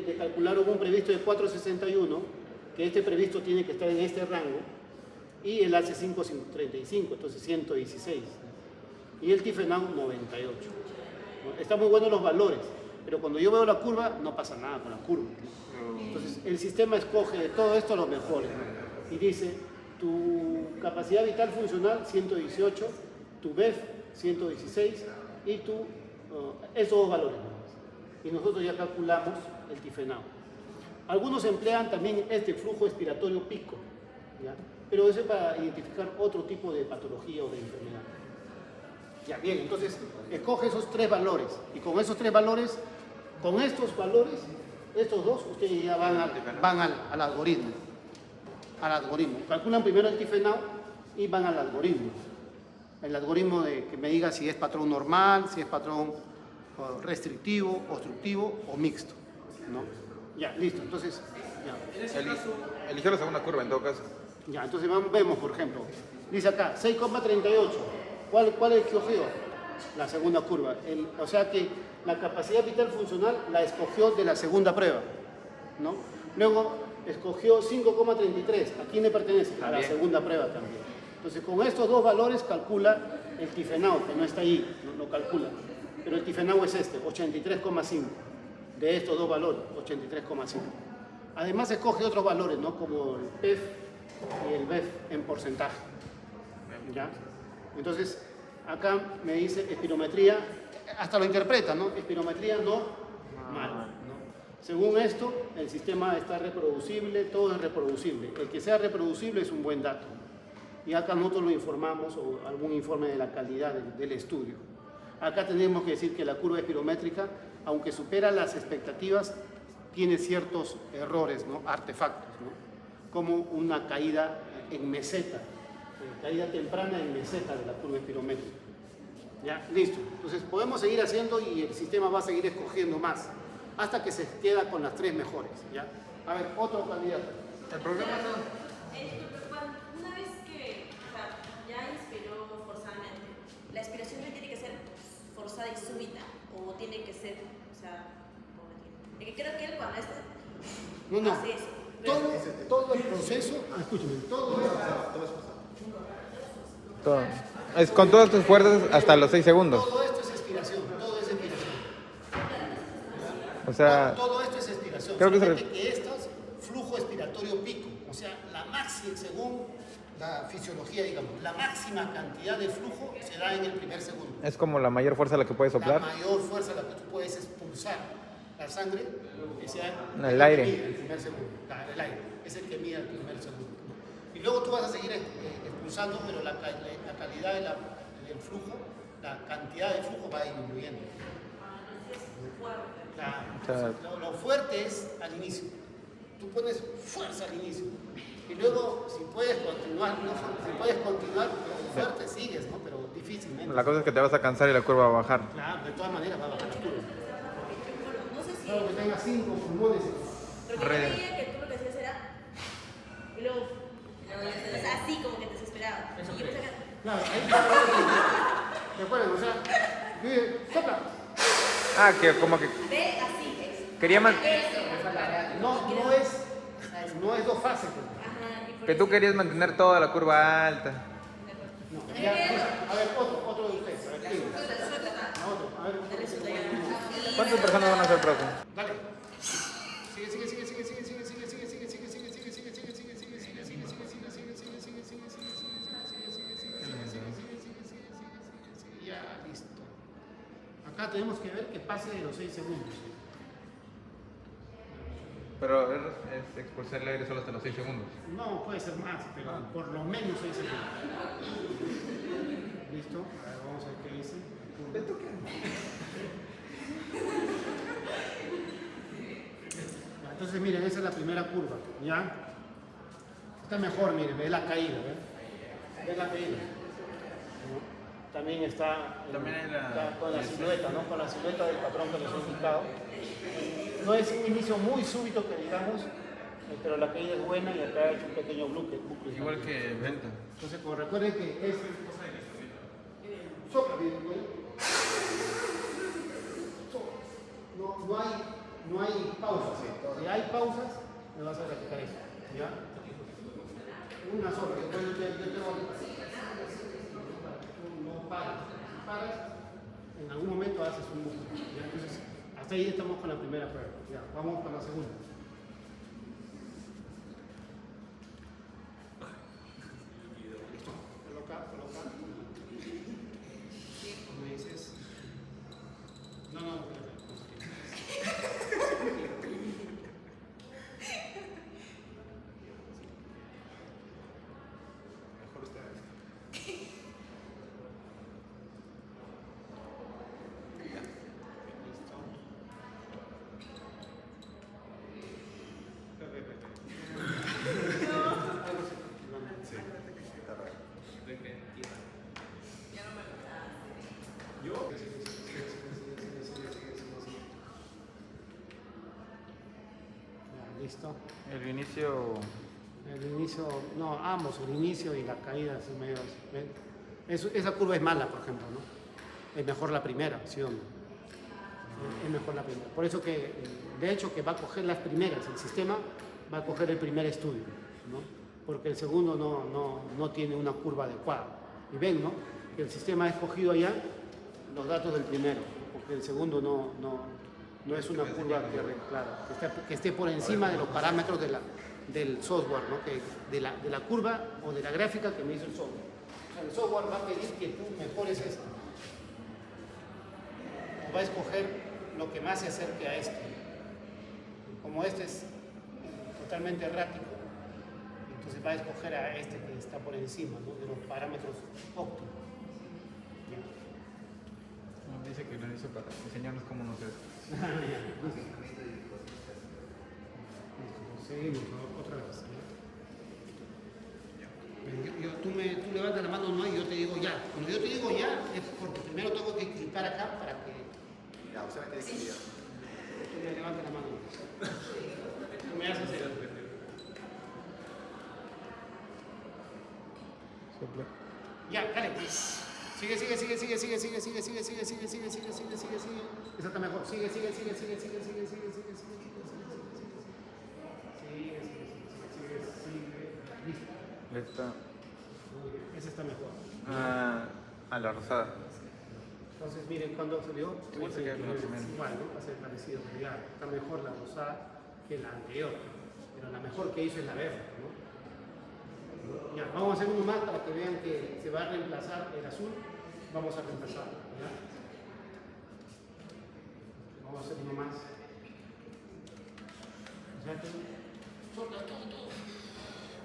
le calcularon un previsto de 4,61, que este previsto tiene que estar en este rango, y él hace 5,35, entonces 116. Y el TIFENAU 98. Están muy buenos los valores, pero cuando yo veo la curva, no pasa nada con la curva. Entonces, el sistema escoge de todo esto los mejores, ¿no? Y dice, tu capacidad vital funcional 118, tu BEF 116 y esos dos valores. Y nosotros ya calculamos el TIFENAU. Algunos emplean también este flujo expiratorio pico, ¿ya? Pero eso es para identificar otro tipo de patología o de enfermedad. Ya, bien, entonces escoge esos 3 valores y con esos 3 valores, con estos valores, estos dos, ustedes ya van al algoritmo. Calculan primero el TIFENAU y van al algoritmo. El algoritmo de que me diga si es patrón normal, si es patrón restrictivo, obstructivo o mixto, ¿no? Ya, listo, entonces, ya. Eligió la segunda curva en todo caso. Ya, entonces vemos, por ejemplo, dice acá, 6,38. ¿Cuál es el que escogió? La segunda curva. O sea que la capacidad vital funcional la escogió de la segunda prueba, ¿no? Luego escogió 5,33. ¿A quién le pertenece? A la segunda prueba también. Entonces, con estos dos valores calcula el TIFENAU, que no está ahí, no lo calcula. Pero el TIFENAU es 83,5. De estos dos valores, 83,5. Además escoge otros valores, ¿no? Como el PEF y el BEF en porcentaje. ¿Ya? Entonces, acá me dice espirometría, hasta lo interpreta, ¿no? Espirometría no mal, ¿no? Según esto, el sistema está reproducible, todo es reproducible. El que sea reproducible es un buen dato. Y acá nosotros lo informamos, o algún informe de la calidad del estudio. Acá tenemos que decir que la curva espirométrica, aunque supera las expectativas, tiene ciertos errores, ¿no? Artefactos, ¿no? Como una caída en meseta, caída temprana en meseta de la curva espirométrica. Ya, listo. Entonces podemos seguir haciendo y el sistema va a seguir escogiendo más, hasta que se queda con las 3 mejores. ¿Ya? A ver, otro candidato. El problema no... Una vez que ya inspiró forzadamente, ¿la expiración tiene que ser forzada y súbita o tiene que ser, porque creo que él cuando No. hace eso? Todo el proceso, escúchame, todo Es con todas tus fuerzas hasta los 6 segundos. esto es expiración, todo es expiración. O sea, Todo esto es expiración. creo que Solamente que esto es flujo expiratorio pico, o sea, la máxima, según la fisiología, digamos. La máxima cantidad de flujo se da en el primer segundo. Es como la mayor fuerza a la que puedes soplar. La mayor fuerza a la que tú puedes expulsar la sangre es el aire. El primer segundo. El aire es el que mide el primer segundo. Y luego tú vas a seguir expulsando, pero la calidad del flujo, la cantidad de flujo va disminuyendo. Lo fuerte es al inicio. Tú pones fuerza al inicio. Y luego, si puedes continuar, fuerte sigues, ¿no? Pero difícilmente. La cosa es que te vas a cansar y la curva va a bajar. Claro, de todas maneras va a bajar la curva. No sé si. Claro, que tenga 5 pulmones. Porque yo veía que tú lo que hacías era. Y luego. O sea, así como que te desesperaba. Y yo pensé que. Claro, ahí ¿te acuerdas? O sea, sopla. Ah, que como que Ve así. quería más. No es dos fases. Pues. Ajá. Y por Que tú eso- querías mantener toda la curva alta. No, ya, a ver, otro de ustedes. A ver, ¿quién? Otro. A ver, ¿Cuántas personas van a hacer profe? dale. Ya, listo. Acá tenemos que ver que pase de los 6 segundos. Pero es expulsar el aire solo hasta los 6 segundos. No, puede ser más, pero por lo menos 6 segundos. ¿Listo? A ver, vamos a ver qué dice. Ya, entonces, miren, esa es la primera curva. ¿Ya? Está mejor, miren, ve la caída. Ve la caída. ¿No? También está, está con la silueta, ¿no? Con la silueta del patrón que les he indicado. No es un inicio muy súbito que digamos, pero la caída es buena y acá ha hecho un pequeño bucle. Igual que Venta. Entonces, como recuerden que es... Sopla bien, no hay pausas. Si hay pausas, me vas a practicar eso. ¿Ya? Una sola, después yo te voy. No paras. Si paras, en algún momento haces un bucle. ¿Ya? Entonces, hasta ahí estamos con la primera prueba. Ya, vamos con la segunda. Listo. Coloca. Me dices. No. Mejor ustedes. Sí, está raro. Ya, listo. El inicio. El inicio, no, ambos, el inicio y la caída son medio. Esa curva es mala, por ejemplo, ¿no? Es mejor la primera opción. Es mejor la primera. Por eso que, de hecho, que va a coger las primeras, el sistema va a coger el primer estudio, ¿no? Porque el segundo no tiene una curva adecuada. Y ven, ¿no? Que el sistema ha escogido allá los datos del primero, porque el segundo no es una curva que esté por encima de los parámetros del software, ¿no? de la curva o de la gráfica que me hizo el software. O sea, el software va a pedir que tú mejores esto. O va a escoger lo que más se acerque a esto. Como este es totalmente errático, entonces va a escoger a este que está por encima, ¿no? De los parámetros óptimos. Dice que lo hizo para enseñarnos cómo nos es. Seguimos, ¿no? Otra vez. Tú levantas la mano no y yo te digo ya. Cuando yo te digo ya, es porque primero tengo que clicar acá para que Ya, usted me tiene que guiar. tú me levantes la mano. Tú me haces el... Ya, dale. Sigue. Esa está mejor. Sigue. Listo. Esta. Esa está mejor. A la rosada. Entonces, miren, cuando salió, Igual se queda con la primera. igual, ¿no? Va a ser parecido, pero ya está mejor la rosada que la anterior. Pero la mejor que hizo es la verde, ¿no? Ya, vamos a hacer uno más para que vean que se va a reemplazar el azul. Vamos a reemplazarlo. ¿Ya? Vamos a hacer uno más.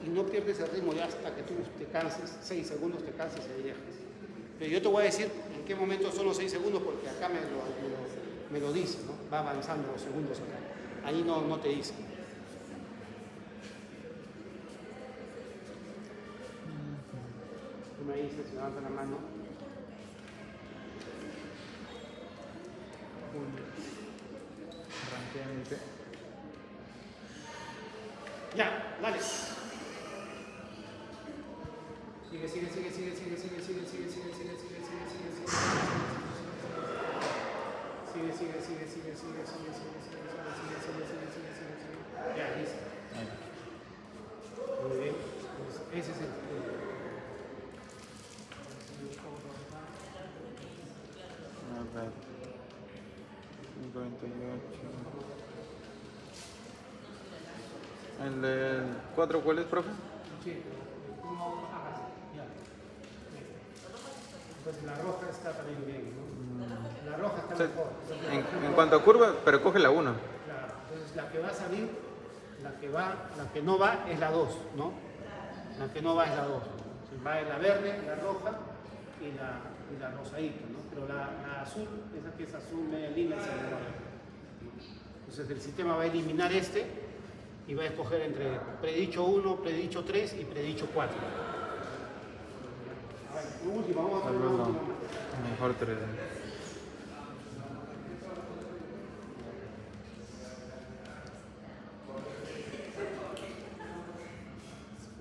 Y no pierdes el ritmo ya hasta que tú te canses, 6 segundos te canses y dejes. Pero yo te voy a decir en qué momento son los 6 segundos porque acá me lo dice, ¿no? Va avanzando los segundos acá. Ahí no te dice. Tú me dices, levanta la mano. Arranqué. Ya, dale. Sigue. Ya, listo. Muy bien. Ese es el. A ver. 58. ¿El del 4 cuál es, profe? Sí, uno hágase, ya. Entonces la roja está también bien, ¿no? La roja está Sí. mejor. En cuanto a curva, pero coge la 1. Claro, entonces la que va a salir, la que no va es la 2, ¿no? La que no va es la 2. Va en la verde, la roja y la rosadita, ¿no? Pero la azul, esa que es azul media línea, se le va. Entonces el sistema va a eliminar este y va a escoger entre predicho 1, predicho 3 y predicho 4. A ver, última, vamos a hacer una última más. Mejor 3.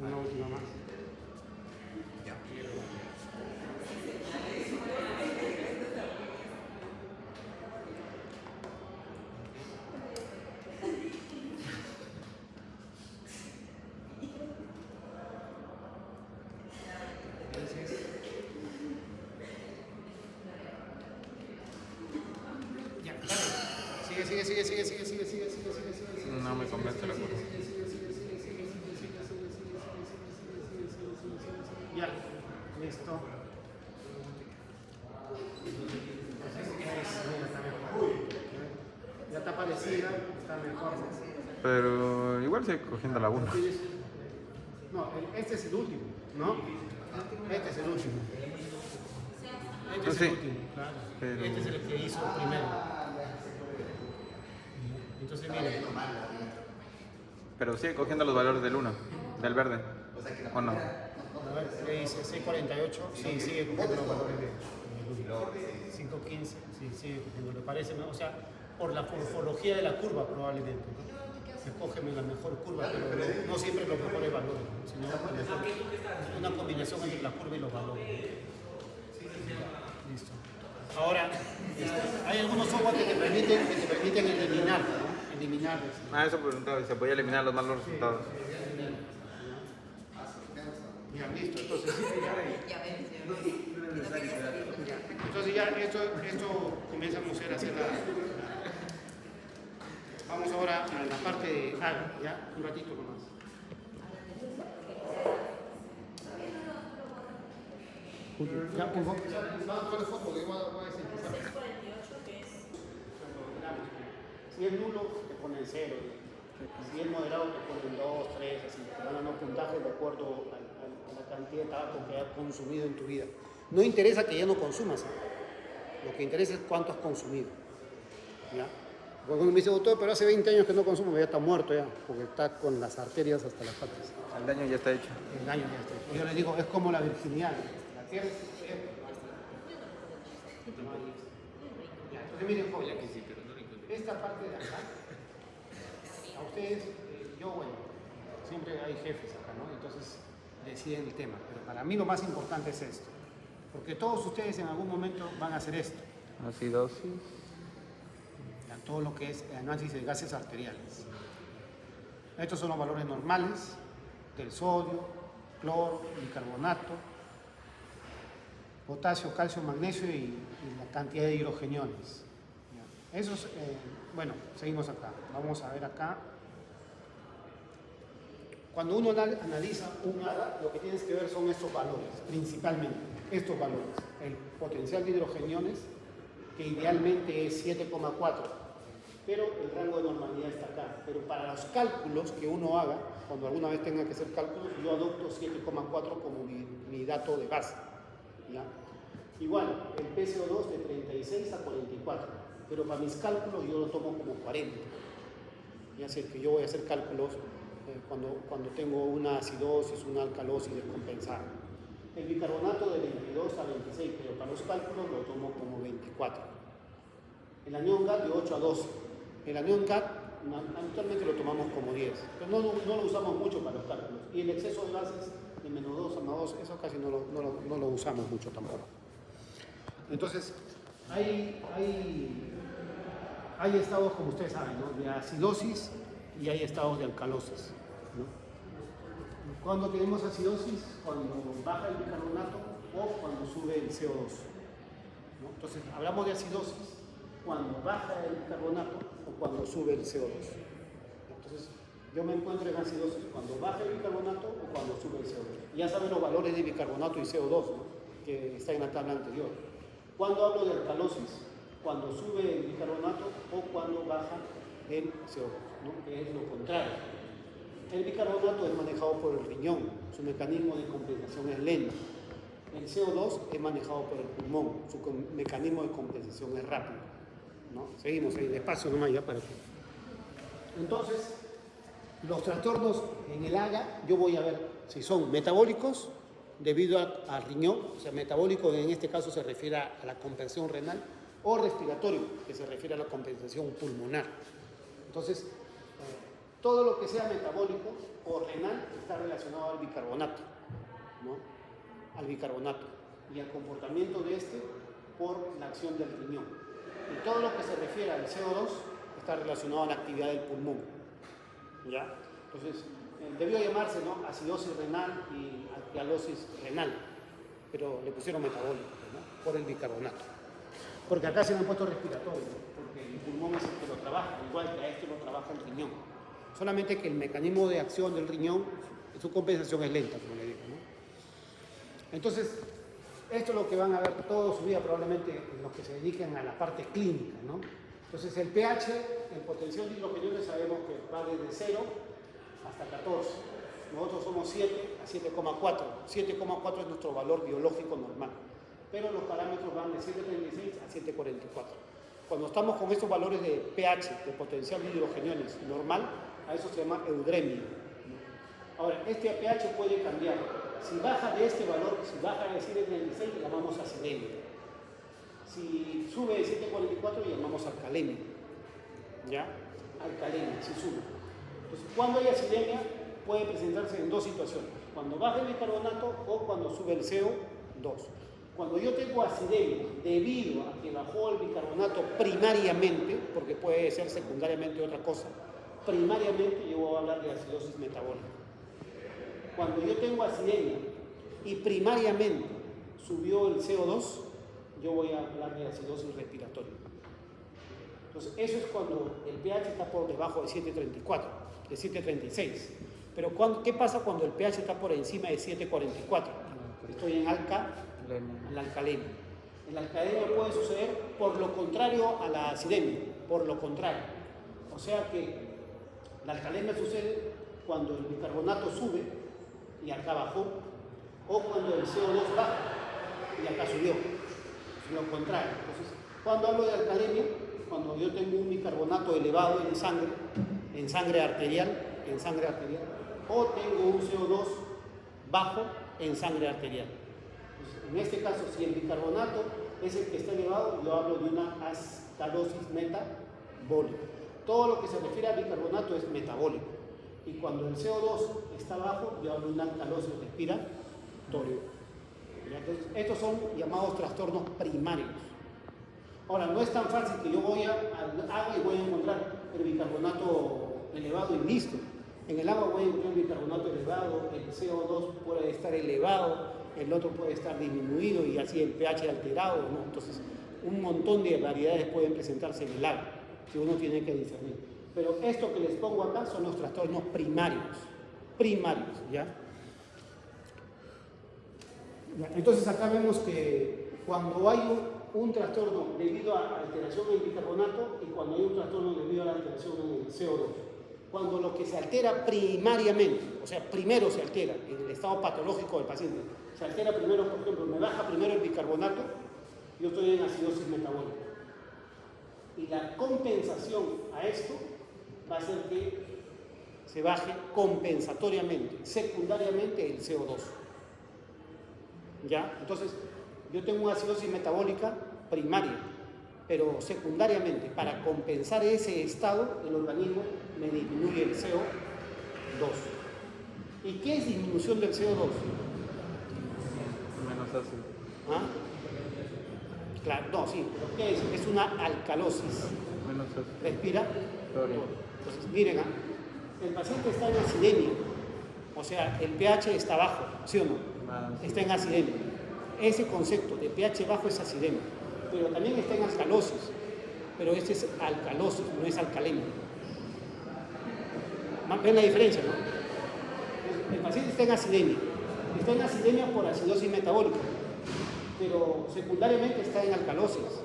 Una última más. Ya. Ya, dale. Sigue. No me convence la curva. Ya, listo. Ya está parecida, está mejor. Pero igual sigue cogiendo la 1. No, este es el último, ¿no? Este es el último. Este es Sí. el último, claro. Pero- Este es el que hizo primero. Entonces, miren, Pero sigue cogiendo los valores del 1, del verde. ¿O no? a ver, ¿qué dice? 648, sí, sigue cogiendo los valores de 515, sí, sigue cogiendo, le parece, o sea, por la morfología de la curva probablemente, ¿no? Se coge la mejor curva, pero no siempre los mejores valores, ¿no? Sino una combinación entre la curva y los valores. Listo. Ahora, hay algunos software que te permiten eliminar, ¿no? Eliminar. Eso preguntaba, si se podía eliminar los malos resultados. Ya, listo. Entonces, entonces ya esto comienza a hacer hacia la... Vamos ahora a la parte de AR, ya, un ratito nomás. Ya, por favor. ¿Cuál foto? Porque voy a sintetizar. 648, que es. Si es nulo, te ponen 0. Si es moderado, te ponen 2, 3, así. Te van dando puntajes de acuerdo a la cantidad de tabaco que has consumido en tu vida. No interesa que ya no consumas. Lo que interesa es cuánto has consumido. ¿Ya? Porque uno me dice, doctor, pero hace 20 años que no consumo, ya está muerto ya, porque está con las arterias hasta las patas. El daño ya está hecho. El daño ya está hecho. Yo les digo, es como la virginidad. La tierra es... Entonces miren, jóvenes, esta parte de acá, a ustedes, yo bueno, siempre hay jefes acá, ¿no? Entonces deciden el tema, pero para mí lo más importante es esto, porque todos ustedes en algún momento van a hacer esto, Acidosis. ya, todo lo que es el análisis de gases arteriales. Estos son los valores normales del sodio, cloro, bicarbonato, potasio, calcio, magnesio y la cantidad de hidrogeniones. Esos, bueno, seguimos acá. Vamos a ver acá. Cuando uno analiza un ADA, lo que tienes que ver son estos valores, principalmente, estos valores. El potencial de hidrogeniones, que idealmente es 7,4, pero el rango de normalidad está acá. Pero para los cálculos que uno haga, cuando alguna vez tenga que hacer cálculos, yo adopto 7,4 como mi dato de base, ¿ya? Igual, el PCO2 de 36 a 44, pero para mis cálculos yo lo tomo como 40. Ya sé que yo voy a hacer cálculos cuando tengo una acidosis, una alcalosis descompensada. El bicarbonato de 22 a 26, pero para los cálculos lo tomo como 24. El anión GAT de 8 a 12. El anión GAT actualmente lo tomamos como 10, pero no lo usamos mucho para los cálculos. Y el exceso de bases de menos 2 a más 2, eso casi no lo usamos mucho tampoco. Entonces, hay estados, como ustedes saben, ¿no?, de acidosis y hay estados de alcalosis, ¿no? Cuando tenemos acidosis, cuando baja el bicarbonato o cuando sube el CO2, ¿no? Entonces, hablamos de acidosis cuando baja el bicarbonato o cuando sube el CO2. Entonces, yo me encuentro en acidosis cuando baja el bicarbonato o cuando sube el CO2. Ya saben los valores de bicarbonato y CO2, ¿no?, que está en la tabla anterior. Cuando hablo de alcalosis, cuando sube el bicarbonato o cuando baja el CO2, ¿no?, que es lo contrario. El bicarbonato es manejado por el riñón, su mecanismo de compensación es lento. El CO2 es manejado por el pulmón, su mecanismo de compensación es rápido, ¿no? Seguimos ahí despacio nomás ya para que... Entonces, los trastornos en el AGA, yo voy a ver si son metabólicos debido al riñón, o sea, metabólico en este caso se refiere a la compensación renal, o respiratorio, que se refiere a la compensación pulmonar. Entonces, todo lo que sea metabólico o renal está relacionado al bicarbonato, ¿no?, al bicarbonato y al comportamiento de este por la acción del riñón. Y todo lo que se refiere al CO2 está relacionado a la actividad del pulmón, ¿ya? Entonces, debió llamarse, ¿no?, acidosis renal y alcalosis renal, pero le pusieron metabólico, ¿no?, por el bicarbonato. Porque acá se le han puesto respiratorio, porque el pulmón es el que lo trabaja, igual que a este lo trabaja el riñón. Solamente que el mecanismo de acción del riñón, su compensación es lenta, como le digo, ¿no? Entonces, esto es lo que van a ver toda su vida probablemente en los que se dediquen a la parte clínica, ¿no? Entonces, el pH, el potencial de hidrogeniones, sabemos que va desde 0 hasta 14. Nosotros somos 7 a 7,4. 7,4 es nuestro valor biológico normal, pero los parámetros van de 7,36 a 7,44. Cuando estamos con estos valores de pH, de potencial de hidrogeniones normal, a eso se llama eudemia. Ahora, este pH puede cambiar. Si baja de este valor, si baja de 7,36, le llamamos acidemia. Si sube de 7,44, le llamamos alcalemia. ¿Ya? Alcalemia, si sube. Entonces, cuando hay acidemia, puede presentarse en dos situaciones. Cuando baja el bicarbonato o cuando sube el CO2. Cuando yo tengo acidemia debido a que bajó el bicarbonato primariamente, porque puede ser secundariamente otra cosa, primariamente yo voy a hablar de acidosis metabólica. Cuando yo tengo acidemia y primariamente subió el CO2, yo voy a hablar de acidosis respiratoria. Entonces, eso es cuando el pH está por debajo de 7,34, de 7,36. Pero ¿qué pasa cuando el pH está por encima de 7,44? Estoy en la alcalemia. En la alcalemia puede suceder por lo contrario a la acidemia, por lo contrario. O sea que la alcalemia sucede cuando el bicarbonato sube y acá bajó, o cuando el CO2 baja y acá subió. Es lo contrario. Entonces, cuando hablo de alcalemia, cuando yo tengo un bicarbonato elevado en sangre arterial, o tengo un CO2 bajo en sangre arterial. Entonces, en este caso, si el bicarbonato es el que está elevado, yo hablo de una acidosis metabólica. Todo lo que se refiere al bicarbonato es metabólico. Y cuando el CO2 está bajo, yo hablo de una alcalosis respiratoria. Entonces, estos son llamados trastornos primarios. Ahora, no es tan fácil que yo voy al agua y voy a encontrar el bicarbonato elevado y listo. En el agua voy a encontrar el bicarbonato elevado, el CO2 puede estar elevado, el otro puede estar disminuido y así el pH alterado, ¿no? Entonces, un montón de variedades pueden presentarse en el agua que uno tiene que discernir. Pero esto que les pongo acá son los trastornos primarios. primarios, ¿ya? Entonces acá vemos que cuando hay un trastorno debido a alteración en el bicarbonato y cuando hay un trastorno debido a la alteración en el CO2. Cuando lo que se altera primariamente, o sea, primero se altera en el estado patológico del paciente, se altera primero, por ejemplo, me baja primero el bicarbonato, yo estoy en acidosis metabólica. Y la compensación a esto va a ser que se baje compensatoriamente, secundariamente el CO2. ¿Ya? Entonces, yo tengo una acidosis metabólica primaria, pero secundariamente, para compensar ese estado, el organismo me disminuye el CO2. ¿Y qué es disminución del CO2? Menos ácido. ¿Ah? Claro, no, sí, pero ¿qué es? Es una alcalosis. Menos ácido. Respira. Gloria. Entonces, miren, el paciente está en acidemia, o sea, el pH está bajo, ¿sí o no? Está en acidemia. Ese concepto de pH bajo es acidemia, pero también está en alcalosis, pero este es alcalosis, no es alcalemia. ¿Ven la diferencia, no? El paciente está en acidemia por acidosis metabólica, pero secundariamente está en alcalosis,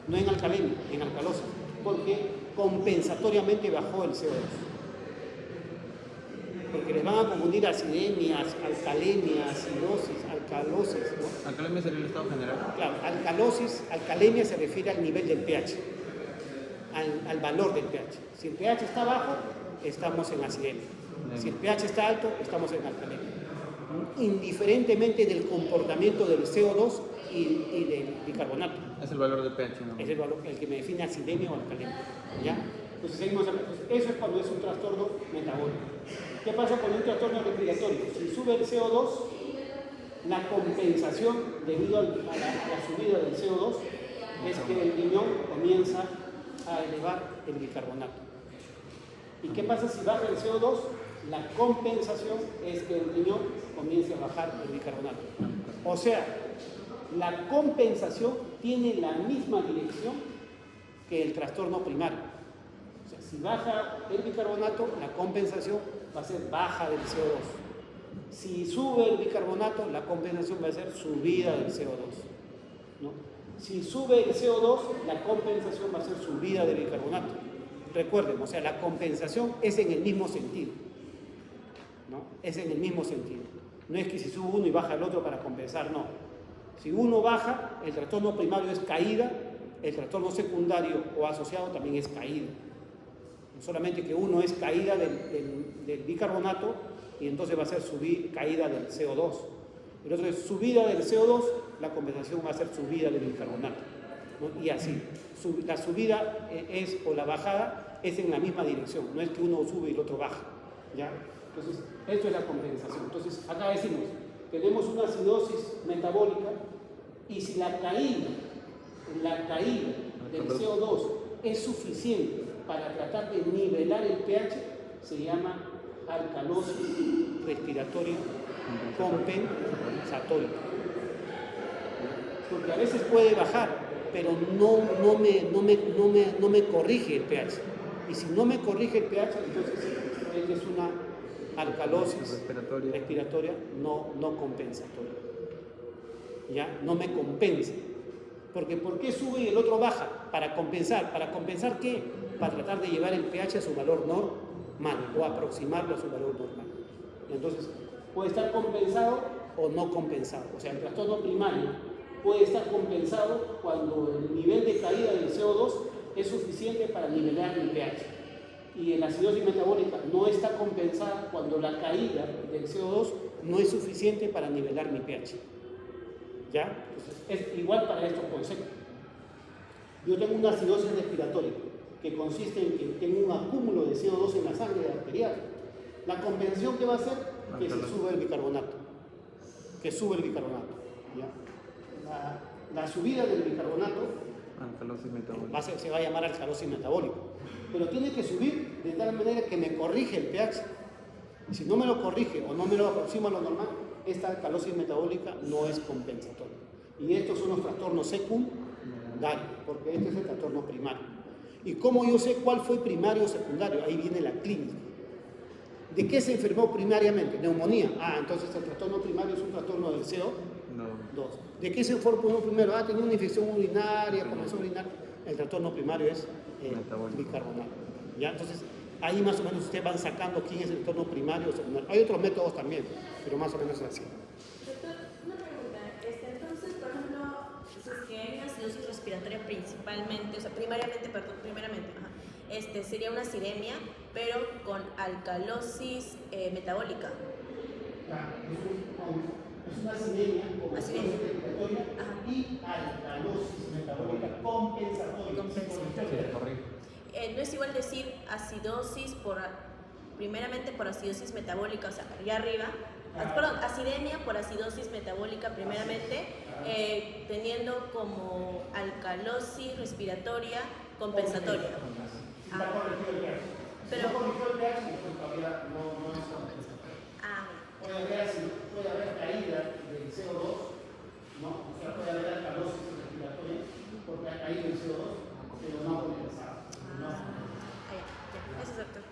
no en alcalemia, en alcalosis, porque compensatoriamente bajó el CO2. Porque les van a confundir acidemia, alcalemia, acidosis, alcalosis, ¿no? Alcalemia sería el estado general. Claro, alcalemia se refiere al nivel del pH, al valor del pH. Si el pH está bajo, estamos en acidemia. Si el pH está alto, estamos en alcalemia. Indiferentemente del comportamiento del CO2 y del bicarbonato. Es el valor del pH, ¿no? Es el valor, el que me define acidemia o alcalemia. ¿Ya? Entonces seguimos hablando. Eso es cuando es un trastorno metabólico. ¿Qué pasa con un trastorno respiratorio? Si sube el CO2, la compensación debido a la subida del CO2 es que el riñón comienza a elevar el bicarbonato. ¿Y qué pasa si baja el CO2? La compensación es que el riñón comience a bajar el bicarbonato. O sea, la compensación tiene la misma dirección que el trastorno primario. O sea, si baja el bicarbonato, la compensación va a ser baja del CO2. Si sube el bicarbonato, la compensación va a ser subida del CO2. ¿No? Si sube el CO2, la compensación va a ser subida del bicarbonato. Recuerden, o sea, la compensación es en el mismo sentido. ¿No? Es en el mismo sentido. No es que si sube uno y baja el otro para compensar, no. Si uno baja, el trastorno primario es caída, el trastorno secundario o asociado también es caída. Solamente que uno es caída del bicarbonato y entonces va a ser caída del CO2. El otro es subida del CO2, la compensación va a ser subida del bicarbonato. ¿No? Y así, la subida o la bajada es en la misma dirección, no es que uno sube y el otro baja. ¿Ya? Entonces, esto es la compensación. Entonces, acá decimos, tenemos una acidosis metabólica y si la caída del CO2 es suficiente para tratar de nivelar el pH, se llama alcalosis respiratoria compensatoria. Porque a veces puede bajar, pero no me corrige el pH. Y si no me corrige el pH, entonces es una alcalosis respiratoria no compensatoria. ¿Ya? No me compensa. Porque ¿por qué sube y el otro baja? Para compensar. ¿Para compensar qué? Para tratar de llevar el pH a su valor normal o aproximarlo a su valor normal. Entonces, puede estar compensado o no compensado. O sea, el trastorno primario puede estar compensado cuando el nivel de caída del CO2 es suficiente para nivelar el pH. Y en la acidosis metabólica no está compensada cuando la caída del CO2 no es suficiente para nivelar mi pH. ¿Ya? Entonces, es igual para estos conceptos. Yo tengo una acidosis respiratoria que consiste en que tengo un acúmulo de CO2 en la sangre arterial. La compensación que va a hacer que se sube el bicarbonato. ¿Ya? La subida del bicarbonato se va a llamar alcalosis metabólica. Pero tiene que subir de tal manera que me corrige el pH. Si no me lo corrige o no me lo aproxima a lo normal, esta alcalosis metabólica no es compensatoria. Y estos son los trastornos secundarios, porque este es el trastorno primario. ¿Y cómo yo sé cuál fue primario o secundario? Ahí viene la clínica. ¿De qué se enfermó primariamente? Neumonía. Ah, entonces el trastorno primario es un trastorno del CO2. No. ¿De qué se enfermó primero? Ah, tenía una infección urinaria, comenzó a orinar. El trastorno primario es bicarbonato. ¿Ya? Entonces, ahí más o menos ustedes van sacando quién es el trastorno primario o secundario. Hay otros métodos también, pero más o menos así. Doctor, una pregunta. Entonces, por ejemplo, si es que hay una acidosis respiratoria principalmente, o sea, primeramente, ajá, sería una acidemia, pero con alcalosis metabólica. Es una acidemia con acidosis respiratoria y alcalosis metabólica compensatoria. No es igual decir acidosis primeramente por acidosis metabólica, o sea, allá arriba, acidemia por acidosis metabólica primeramente, teniendo como alcalosis respiratoria compensatoria. Está corregido el pH. Pero, Si no corrigió el pH, pues todavía no es compensatorio. Puede haber caída del CO2, ¿no? O sea, puede haber alcalosis respiratoria porque ha caído el CO2, pero no compensado. Eso es doctor.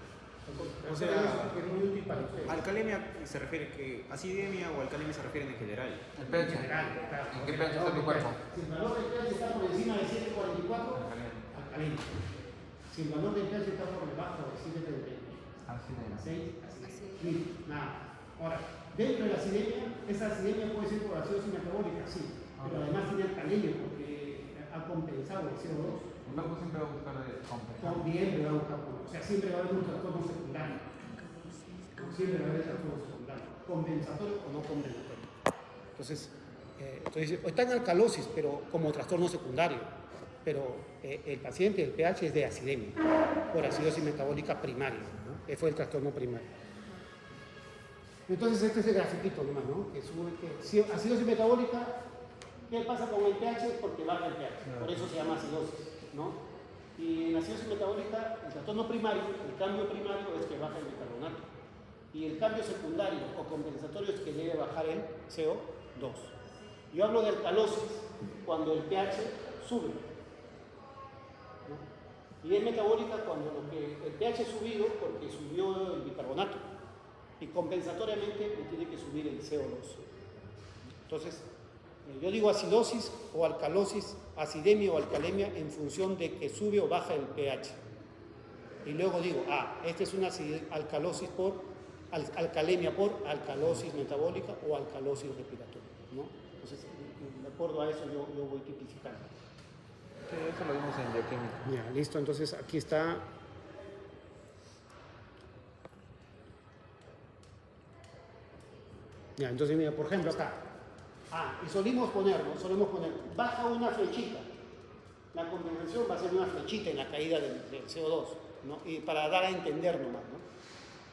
O sea, es muy útil para ustedes. alcalemia se refiere que acidemia o alcalemia se refieren en general. El pH. ¿En qué pH está tu cuerpo? Si el valor del pH está por encima de 7.44, alcalino. Si el valor del pH está por debajo de 7.36, acidemia. Nada. Ahora, dentro de la acidemia, esa acidemia puede ser por acidosis metabólica, sí, pero además tiene alcalemia porque ha compensado el CO2. El cuerpo siempre va a buscar compensar. También va a buscar, o sea, siempre va a haber un trastorno secundario. Siempre va a haber trastorno secundario, compensatorio o no compensatorio. Entonces está en alcalosis, pero como trastorno secundario. Pero el paciente, el pH es de acidemia, por acidosis metabólica primaria, ¿no? Ese fue el trastorno primario. Entonces este es el grafiquito nomás, ¿no? Que sube, si acidosis metabólica, ¿qué pasa con el pH? Porque baja el pH, por eso se llama acidosis, ¿no? Y en la acidosis metabólica, el trastorno primario, el cambio primario es que baja el bicarbonato. Y el cambio secundario o compensatorio es que debe bajar el CO2. Yo hablo de alcalosis cuando el pH sube, ¿no? Y es metabólica cuando el pH es subido porque subió el bicarbonato. Y compensatoriamente le tiene que subir el CO2. Entonces, yo digo acidosis o alcalosis, acidemia o alcalemia en función de que sube o baja el pH. Y luego digo, esta es una alcalosis alcalemia por alcalosis metabólica o alcalosis respiratoria, ¿no? Entonces, de acuerdo a eso yo voy tipificando. Sí, eso lo vimos en bioquímica. Ya, listo, entonces aquí está. Ya, entonces mira, por ejemplo acá. Y solemos poner, baja una flechita. La compensación va a ser una flechita en la caída del CO2, ¿no? Y para dar a entender nomás, ¿no?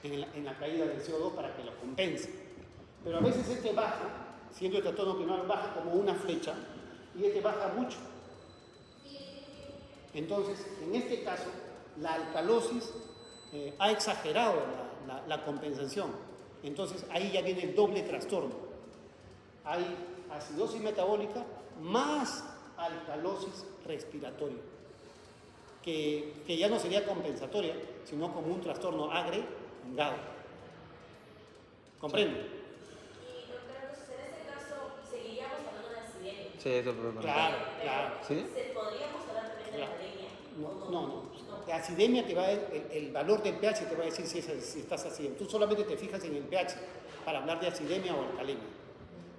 En la caída del CO2 para que lo compense. Pero a veces este baja, siendo el trastorno primario, baja como una flecha y este baja mucho. Entonces, en este caso, la alcalosis ha exagerado la compensación. Entonces, ahí ya viene el doble trastorno. Hay acidosis metabólica más alcalosis respiratoria, que ya no sería compensatoria, sino como un trastorno agregado. ¿Comprende? Y doctor, entonces en este caso seguiríamos hablando de acidemia. Sí, eso es lo que Claro. ¿Sí? ¿Podríamos hablar también de la acidemia? No. La acidemia te va a el valor del pH te va a decir si estás acidemia. Tú solamente te fijas en el pH para hablar de acidemia o alcalemia.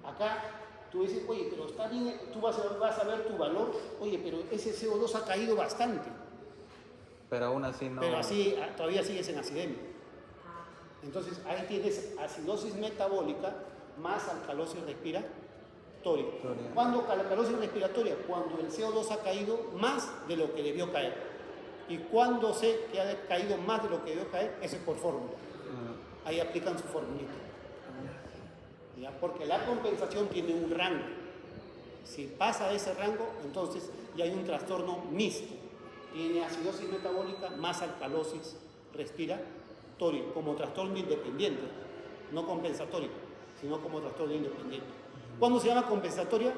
Acá tú dices, oye, pero está bien, tú vas a ver tu valor, oye, pero ese CO2 ha caído bastante. Pero aún así no. Pero así todavía sigues en acidemia. Entonces ahí tienes acidosis metabólica más alcalosis respiratoria. ¿Cuándo alcalosis respiratoria? Cuando el CO2 ha caído más de lo que debió caer. Y cuando sé que ha caído más de lo que debió caer, eso es por fórmula. Ahí aplican su formulita. ¿Ya? Porque la compensación tiene un rango. Si pasa ese rango, entonces ya hay un trastorno mixto. Tiene acidosis metabólica más alcalosis respiratoria, como trastorno independiente, no compensatorio, sino como trastorno independiente. ¿Cuándo se llama compensatoria?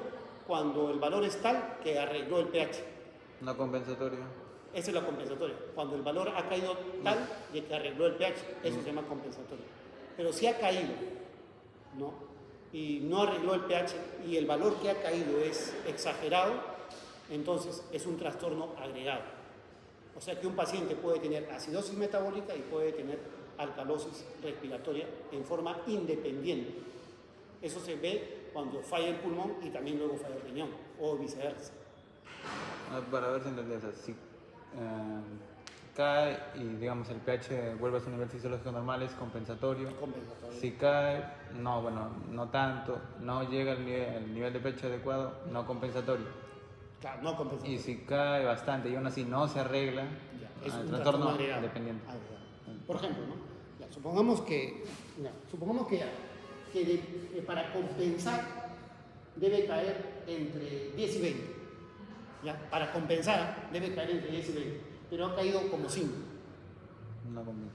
Cuando el valor es tal que arregló el pH. No compensatorio. Esa es la compensatoria. Cuando el valor ha caído tal de que arregló el pH, eso se llama compensatoria. Pero si ha caído, ¿no? Y no arregló el pH y el valor que ha caído es exagerado, entonces es un trastorno agregado. O sea que un paciente puede tener acidosis metabólica y puede tener alcalosis respiratoria en forma independiente. Eso se ve cuando falla el pulmón y también luego falla el riñón, o viceversa. Para ver si entendí, o sea, si cae y digamos el pH vuelve a su nivel fisiológico normal, es compensatorio. Compensatorio. Si cae, no, bueno, no tanto, no llega al nivel de pH adecuado, no compensatorio. Claro, no compensatorio. Y si cae bastante y aún así no se arregla, Es un trastorno agregado. dependiente. Agregado. Por ejemplo, ¿no? Ya, supongamos que para compensar debe caer entre 10 y 20. ¿Ya? Para compensar debe caer entre 10 y 20, pero ha caído como 5.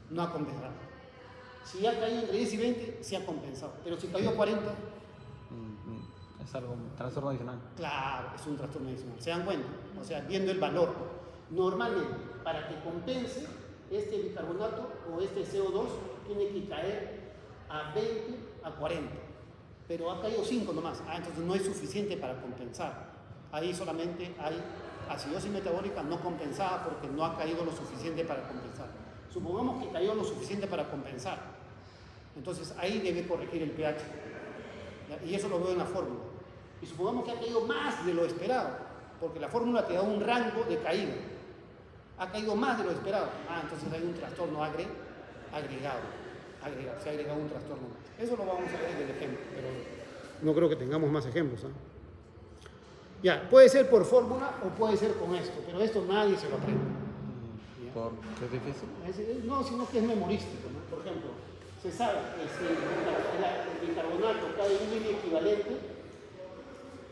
No ha compensado. Si ha caído entre 10 y 20, sí ha compensado. Pero si cayó a 40, Es algo, trastorno adicional. claro, es un trastorno adicional. ¿Se dan cuenta? O sea, viendo el valor. Normalmente, para que compense, este bicarbonato o este CO2 tiene que caer a 20, a 40. Pero ha caído 5 nomás. Entonces no es suficiente para compensar. Ahí solamente hay acidosis metabólica no compensada porque no ha caído lo suficiente para compensar. Supongamos que cayó lo suficiente para compensar. Entonces ahí debe corregir el pH. ¿Ya? Y eso lo veo en la fórmula. Y supongamos que ha caído más de lo esperado, porque la fórmula te da un rango de caída. Ha caído más de lo esperado. Entonces hay un trastorno agregado. Se ha agregado un trastorno más. Eso lo vamos a ver en el ejemplo, pero no creo que tengamos más ejemplos. Ya, puede ser por fórmula o puede ser con esto, pero esto nadie se lo aprende. ¿Por qué es difícil? No, sino que es memorístico, ¿no? Por ejemplo, se sabe que si el bicarbonato cae en un línea equivalente,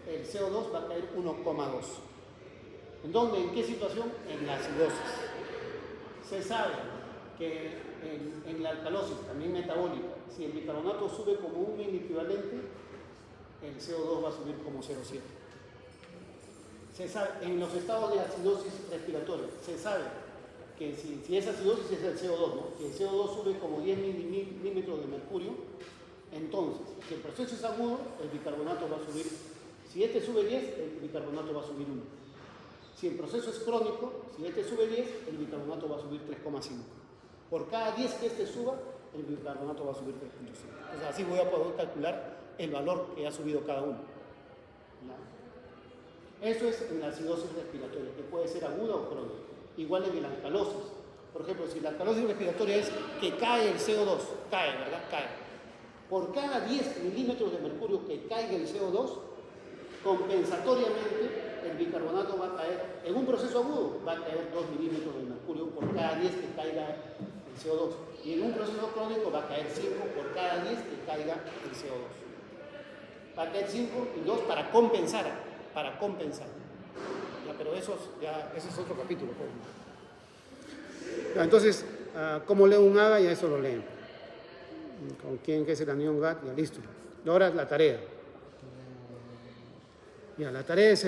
el CO2 va a caer 1,2. ¿En dónde? ¿En qué situación? En la acidosis. Se sabe que en la alcalosis, también metabólica, si el bicarbonato sube como un línea equivalente, el CO2 va a subir como 0,7. Se sabe, en los estados de acidosis respiratoria, se sabe que si esa acidosis es el CO2, ¿no? Que el CO2 sube como 10 milímetros de mercurio, entonces, si el proceso es agudo, el bicarbonato va a subir, si este sube 10, el bicarbonato va a subir 1. Si el proceso es crónico, si este sube 10, el bicarbonato va a subir 3,5. Por cada 10 que este suba, el bicarbonato va a subir 3,5. Entonces, así voy a poder calcular el valor que ha subido cada uno. ¿Ya? Eso es en la acidosis respiratoria, que puede ser aguda o crónica. Igual en la alcalosis. Por ejemplo, si la alcalosis respiratoria es que cae el CO2, cae, ¿verdad? Cae. Por cada 10 milímetros de mercurio que caiga el CO2, compensatoriamente el bicarbonato va a caer, en un proceso agudo, va a caer 2 milímetros de mercurio por cada 10 que caiga el CO2. Y en un proceso crónico va a caer 5 por cada 10 que caiga el CO2. Va a caer 5 y 2 para compensar. Ya, pero ese es otro capítulo. Ya, entonces, ¿cómo leo un AGA? Ya eso lo leen. ¿Con quién? ¿Qué es el anión GAT? Ya listo. Ahora la tarea. Ya, la tarea es